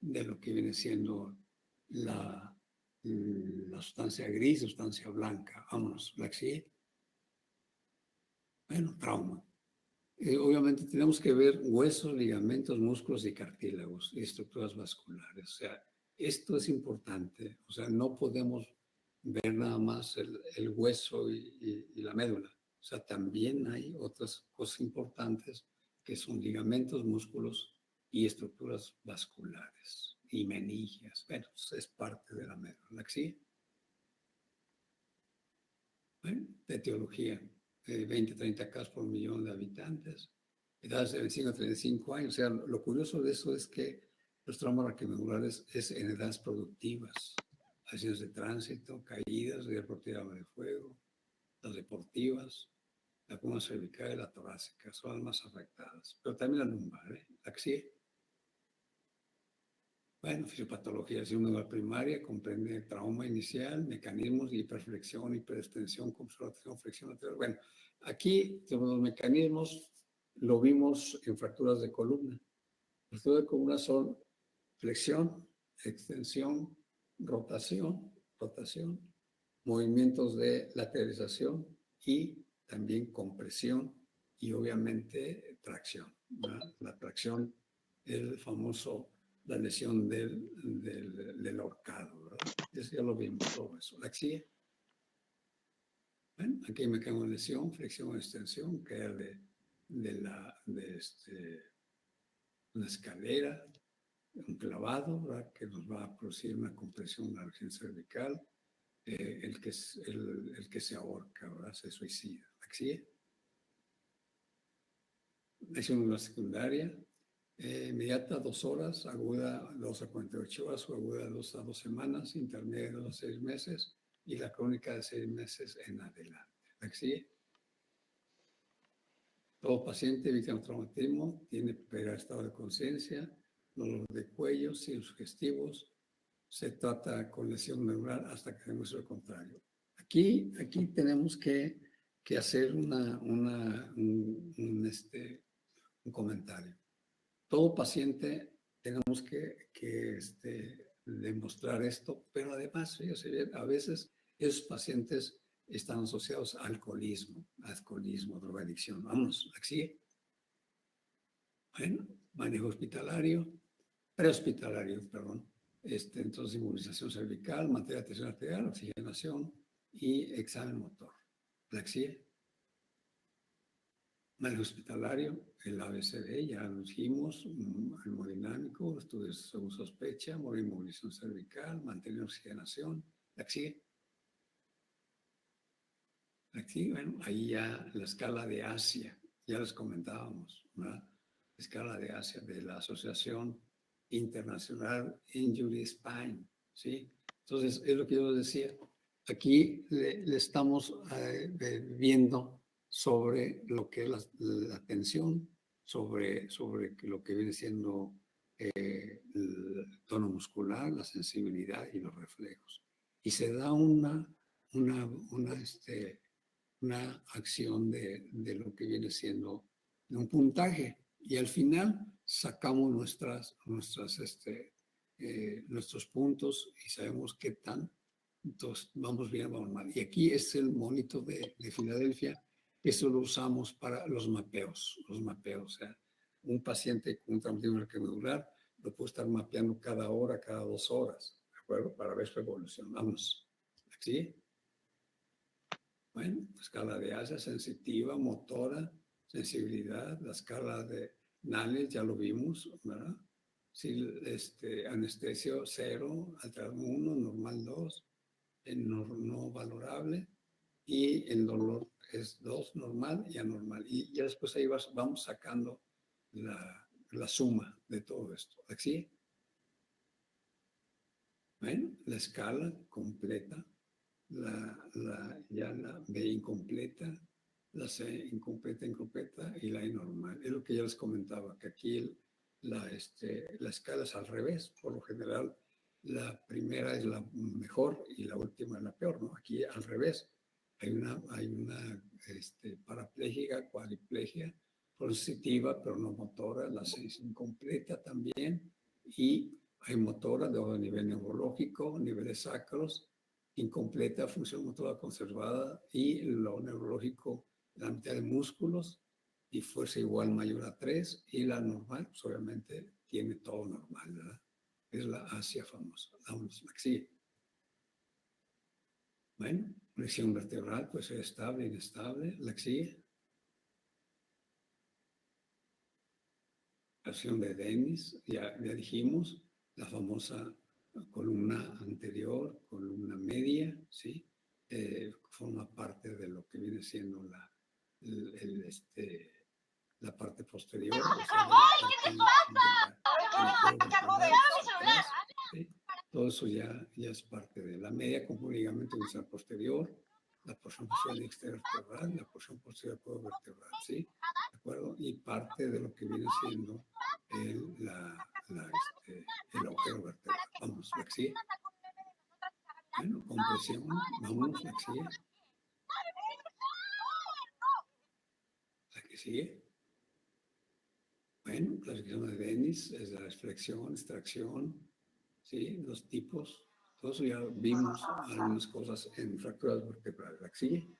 lo que viene siendo la sustancia gris, sustancia blanca. Vámonos, ¿la que sigue? Bueno, trauma. Obviamente tenemos que ver huesos, ligamentos, músculos y cartílagos y estructuras vasculares. O sea, esto es importante. O sea, no podemos ver nada más el hueso y la médula. O sea, también hay otras cosas importantes que son ligamentos, músculos y estructuras vasculares y meningias. Bueno, es parte de la médula. ¿La que sigue? Bueno, de etiología. 20, 30 casos por millón de habitantes, edades de 25 a 35 años. O sea, lo curioso de eso es que los traumas raquimedulares es en edades productivas, accidentes de tránsito, caídas, deportiva de fuego, las deportivas, la columna cervical y la torácica son las más afectadas, pero también la lumbar, la que sigue. Bueno, fisiopatología, si una primaria comprende trauma inicial, mecanismos de hiperflexión, hiperextensión, contracción, flexión lateral. Bueno, aquí tenemos los mecanismos, lo vimos en fracturas de columna, Postura de columna son flexión, extensión, rotación, movimientos de lateralización y también compresión y obviamente tracción, ¿verdad? La tracción es el famoso, la lesión del ahorcado, ¿verdad? Eso ya lo vimos todo eso. ¿La sigue? Bueno, aquí me quedo en lesión, flexión, extensión, que es una escalera, un clavado, ¿verdad? Que nos va a producir una compresión en la región cervical, el que se ahorca, ¿verdad? Se suicida. ¿Sigue? Lesión en la secundaria, inmediata 2 horas, aguda 2 a 48 horas, o aguda 2 a 2 semanas, intermedia 2 a 6 meses, y la crónica de 6 meses en adelante. ¿Sigue? Todo paciente víctima de traumatismo tiene peor estado de conciencia, dolor de cuello, signos sugestivos, se trata con lesión neural hasta que demuestre lo contrario. Aquí tenemos que hacer un comentario. Todo paciente tenemos que demostrar esto, pero además, fíjese, a veces esos pacientes están asociados a alcoholismo, drogadicción. Vamos, ¿sigue? Bueno, manejo hospitalario, prehospitalario, perdón. Entonces, inmovilización cervical, materia de tensión arterial, oxigenación y examen motor. ¿La sigue? Manejo hospitalario, el ABCD, ya lo dijimos, hemodinámico, estudios según sospecha, inmovilización cervical, mantener oxigenación. ¿La sigue? Aquí, bueno, ahí ya la escala de Asia, ya les comentábamos, ¿verdad? Escala de Asia de la Asociación Internacional Injury Spine, ¿sí? Entonces, es lo que yo les decía. Aquí le estamos viendo sobre lo que es la tensión, sobre lo que viene siendo el tono muscular, la sensibilidad y los reflejos. Y se da una acción de lo que viene siendo un puntaje. Y al final sacamos nuestros puntos y sabemos qué tan. Entonces, vamos bien, vamos mal. Y aquí es el monito de Filadelfia. Eso lo usamos para los mapeos. O sea, un paciente con un traumatismo arqueomedular lo puedo estar mapeando cada hora, cada 2 horas, ¿de acuerdo? Para ver su evolución. Vamos. ¿Sí? Bueno, escala de Asia, sensitiva, motora, sensibilidad, la escala de Nales, ya lo vimos, ¿verdad? Sí, anestesio 0, alterado 1, normal 2, no valorable, y el dolor es 2, normal y anormal. Y ya después ahí vamos sacando la suma de todo esto. ¿Así? Bueno, la escala completa. Ya la B incompleta, la C incompleta y la E normal. Es lo que ya les comentaba, que aquí la escala es al revés. Por lo general, la primera es la mejor y la última es la peor, ¿no? Aquí al revés. Hay una parapléjica, cuadriplegia, sensitiva, pero no motora. La C es incompleta también. Y hay motora de nivel neurológico, niveles sacros, incompleta, función motora conservada, y lo neurológico, la mitad de músculos y fuerza igual mayor a 3, y la normal, pues obviamente tiene todo normal, ¿verdad? Es la Asia famosa, la sigue. Bueno, flexión vertebral puede ser estable, inestable, la sigue. Acción de Dennis, ya dijimos, la famosa columna anterior, columna media, ¿sí? Forma parte de lo que viene siendo la parte posterior. ¿Sí? Todo eso ya es parte de la media como ligamento visual posterior, la porción posterior extravertebral, la porción posterior vertebral, ¿sí? ¿De acuerdo? Y parte de lo que viene siendo el agujero vertebral. Vamos, la que sigue. Bueno, compresión, vamos, la que sigue. La que sigue. Bueno, clasificación de Dennis es la flexión, extracción, ¿sí? Los tipos. Todo eso ya vimos algunas cosas en fracturas vertebrales. ¿Sí?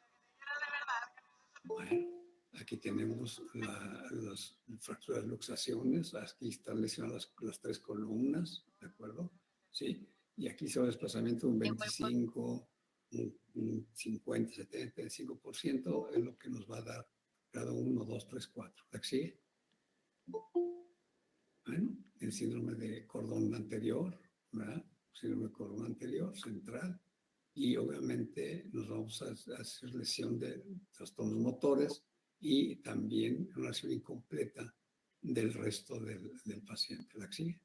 Bueno, aquí tenemos las fracturas luxaciones. Aquí están lesionadas las 3 columnas, ¿de acuerdo? ¿Sí? Y aquí se va a desplazamiento de un 25, un 50, 75% es lo que nos va a dar grado 1, 2, 3, 4. ¿Sí? Bueno, el síndrome de cordón anterior, ¿verdad? Síndrome de cordón anterior, central. Y obviamente nos vamos a hacer lesión de trastornos motores y también una lesión incompleta del resto del paciente. ¿La sigue?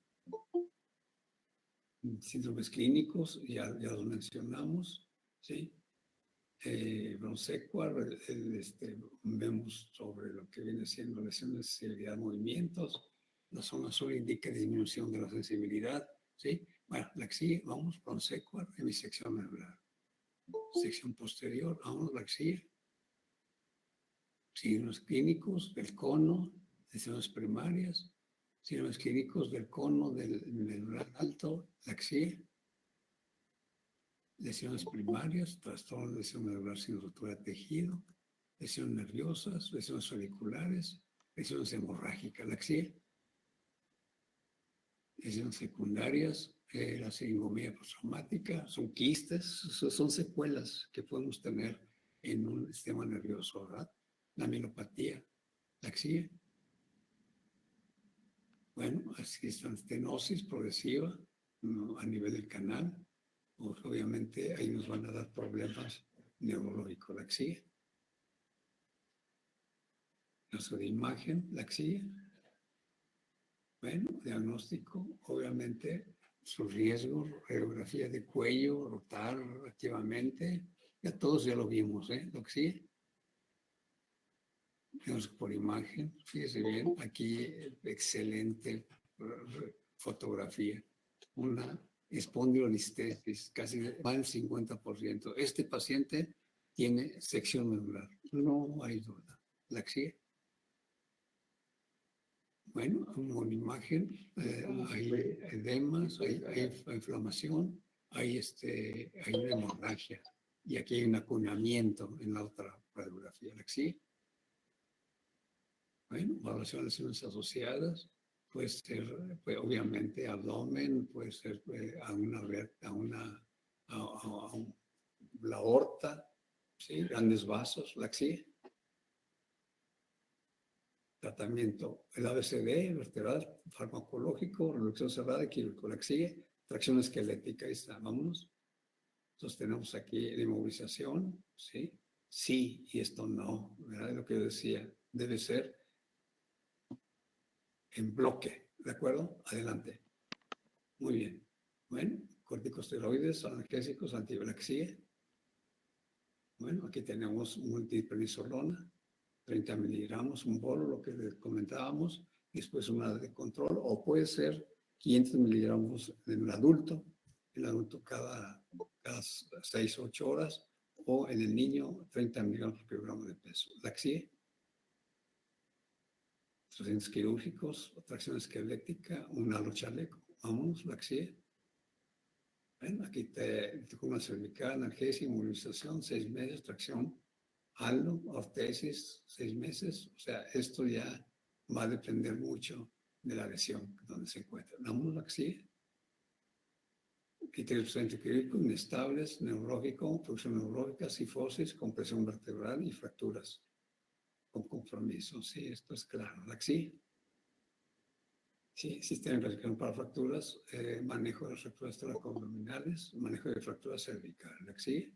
Síndromes clínicos, ya los mencionamos, ¿sí? Bronsequar, vemos sobre lo que viene siendo lesiones de sensibilidad a movimientos. La zona azul indica disminución de la sensibilidad, ¿sí? Bueno, la que sigue, vamos, bronsequar, hemisección medular. Sección posterior, vamos, la que sigue. Signos clínicos del cono, lesiones primarias, signos clínicos del cono del medular alto, la que sigue. Lesiones primarias, trastornos de lesión medular sin rotura de tejido, lesiones nerviosas, lesiones auriculares, lesiones hemorrágicas, la que sigue. Lesiones secundarias, la singomía postraumática, son quistes, son secuelas que podemos tener en un sistema nervioso, ¿verdad? La mielopatía, la que sigue. Bueno, así es, estenosis progresiva, ¿no? A nivel del canal, pues obviamente ahí nos van a dar problemas neurológicos, la que sigue. Caso de imagen, la que sigue. Bueno, diagnóstico, obviamente, sus riesgos, radiografía de cuello, rotar activamente, ya todos ya lo vimos, ¿eh? Lo que sigue. Vemos por imagen, fíjese bien, aquí excelente fotografía, una espondilolistesis, casi va al 50%. Este paciente tiene sección medular, no hay duda. ¿La que sigue? Bueno, una imagen, hay edemas, hay inflamación, hay una hemorragia y aquí hay un acuñamiento en la otra radiografía. ¿La que sigue? Bueno, evaluación de lesiones asociadas, puede ser, obviamente, abdomen, puede ser la aorta, ¿sí? Grandes vasos, la que sigue. Tratamiento, el ABCD, vertebral, farmacológico, reducción cerrada, quirúrgico, la que sigue. Tracción esquelética, ahí está, vámonos. Sostenemos aquí la inmovilización, ¿sí? Sí, y esto no, ¿verdad? Lo que yo decía, debe ser en bloque, ¿de acuerdo? Adelante. Muy bien. Bueno, corticosteroides, analgésicos, antibióticos. Bueno, aquí tenemos multiprednisolona, 30 miligramos, un bolo, lo que les comentábamos, y después una de control, o puede ser 500 miligramos en el adulto cada 6 o 8 horas, o en el niño 30 miligramos por kilogramo de peso. ¿La que sigue? Tratamientos quirúrgicos, tracción esquelética, un halo chaleco. Vamos, la que sigue. Bueno, aquí te una cervical, analgesia, inmovilización, 6 meses, tracción, halo, ortesis, 6 meses. O sea, esto ya va a depender mucho de la lesión donde se encuentra. Vamos, la que sigue. Criterios quirúrgicos inestables, neurológico, producción neurológica, cifosis, compresión vertebral y fracturas con compromiso. Sí, esto es claro. ¿La que sigue? Sí, sistema de clasificación para fracturas, manejo de las fracturas toracoabdominales, manejo de fracturas cervicales. ¿La que sigue?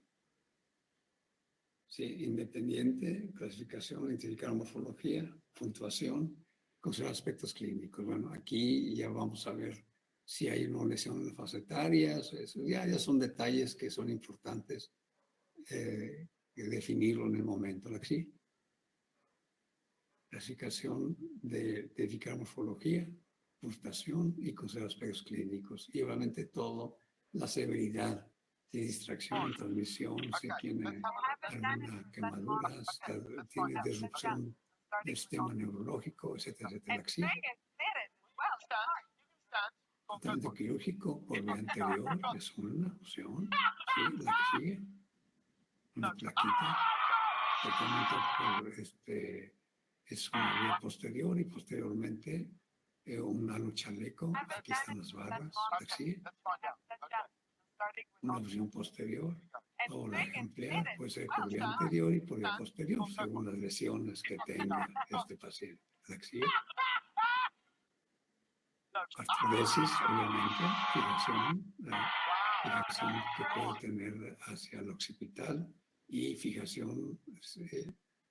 Sí, independiente, clasificación, identificar morfología, puntuación, considerar aspectos clínicos. Bueno, aquí ya vamos a ver si hay una lesión facetaria, ya son detalles que son importantes definirlo en el momento. ¿La que sigue? Clasificación de identificar morfología, puntuación y considerar aspectos clínicos. Y obviamente todo, la severidad de distracción, transmisión, si tiene alguna quemadura, tiene disrupción del sistema neurológico, etcétera, etcétera. ¿Sí? Tratamiento quirúrgico por vía anterior es una opción. Sí, la que sigue. Una plaquita. Tratamiento por es una vía posterior y posteriormente un chaleco. Aquí están las barbas. La que sigue. Una opción posterior. O la ampliar puede ser por vía anterior y por vía posterior, según las lesiones que tenga este paciente. La que sigue. Artrodesis, obviamente, fijación, la fijación que puede tener hacia el occipital y fijación,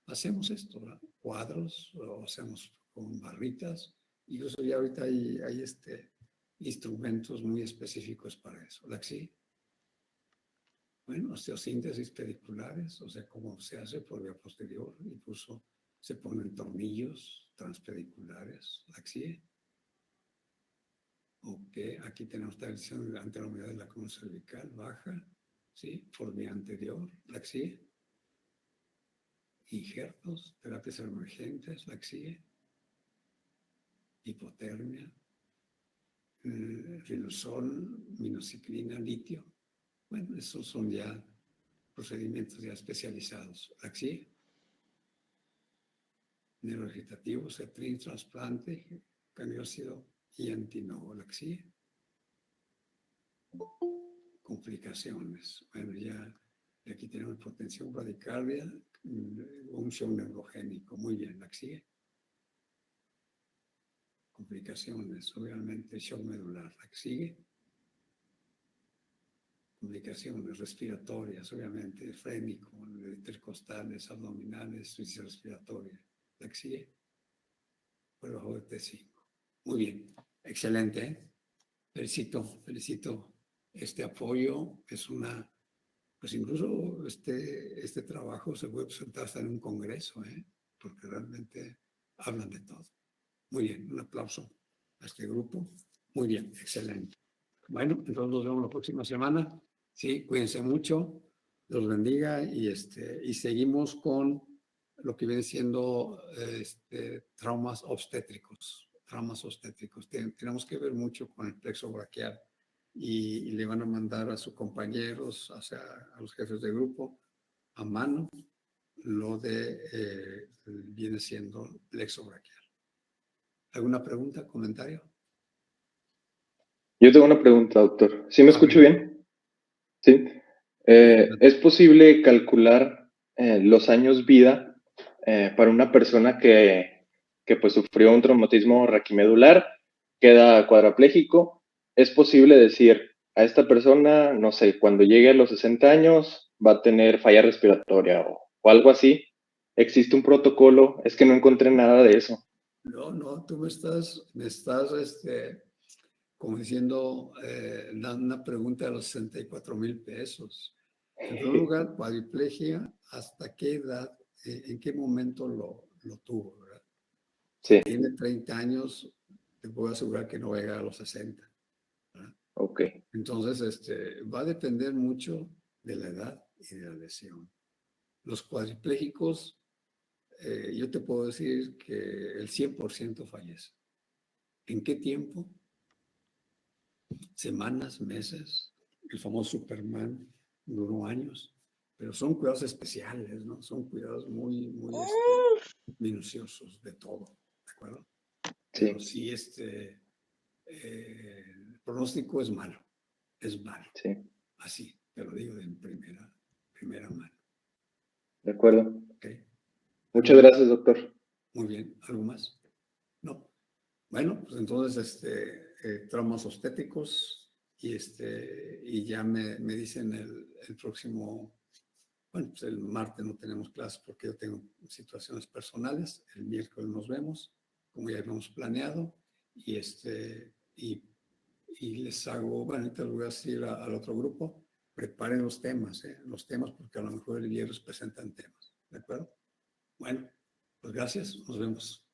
hacemos esto, ¿verdad? Cuadros, o hacemos con barritas, incluso ya ahorita hay instrumentos muy específicos para eso. ¿La que sí? Bueno, osteosíntesis pediculares, o sea, como se hace por vía posterior, incluso se ponen tornillos transpediculares. ¿La que sí? Ok, aquí tenemos tradición ante la humedad de la columna cervical baja, ¿sí? Por vía anterior, la que sigue. Injertos, terapias emergentes, la que sigue. Hipotermia, riluzol, minoxidilina, litio. Bueno, esos son ya procedimientos ya especializados. La que sigue. Neurovegetativo, cetrin, trasplante, caniócido y antinovo, la que sigue. Complicaciones. Bueno, ya aquí tenemos hipotensión, bradicardia, un shock neurogénico. Muy bien, la que sigue. Complicaciones, obviamente, shock medular. La que sigue. Complicaciones respiratorias, obviamente, frénico, intercostales, abdominales, suficiente respiratoria. La que sigue. Por debajo de T5. Muy bien, excelente, ¿eh? Felicito este apoyo. Es pues incluso este trabajo se puede presentar hasta en un congreso, ¿eh? Porque realmente hablan de todo. Muy bien, un aplauso a este grupo. Muy bien, excelente. Bueno, entonces nos vemos la próxima semana. Sí, cuídense mucho, los bendiga y seguimos con lo que viene siendo traumas obstétricos. Tenemos que ver mucho con el plexo braquial y le van a mandar a sus compañeros, a los jefes de grupo, a mano, lo de viene siendo plexo braquial. ¿Alguna pregunta, comentario? Yo tengo una pregunta, doctor. ¿Sí me escucho bien? Sí. ¿Es posible calcular los años vida para una persona que pues sufrió un traumatismo raquimedular, queda cuadrapléjico? ¿Es posible decir a esta persona, no sé, cuando llegue a los 60 años va a tener falla respiratoria o algo así? ¿Existe un protocolo? Es que no encontré nada de eso. No, tú me estás como diciendo, dando una pregunta de los 64,000 pesos. En primer lugar, cuadriplegia, ¿hasta qué edad, en qué momento lo tuvo, verdad? Sí. Si tiene 30 años, te puedo asegurar que no va a llegar a los 60. ¿verdad? Ok. Entonces, va a depender mucho de la edad y de la lesión. Los cuadriplégicos, yo te puedo decir que el 100% fallece. ¿En qué tiempo? Semanas, meses. El famoso Superman duró años, pero son cuidados especiales, ¿no? Son cuidados muy minuciosos de todo, ¿de acuerdo? Sí. Pero sí, el pronóstico es malo. Sí. Así, te lo digo en primera mano. De acuerdo. Okay. Muchas gracias, doctor. Muy bien. ¿Algo más? No. Bueno, pues entonces, traumas obstétricos y ya me dicen el próximo, bueno, pues el martes no tenemos clases porque yo tengo situaciones personales. El miércoles nos vemos, como ya habíamos planeado, y les hago, bueno, ahorita les voy a decir al otro grupo, preparen los temas, porque a lo mejor el viernes presentan temas, ¿de acuerdo? Bueno, pues gracias, nos vemos.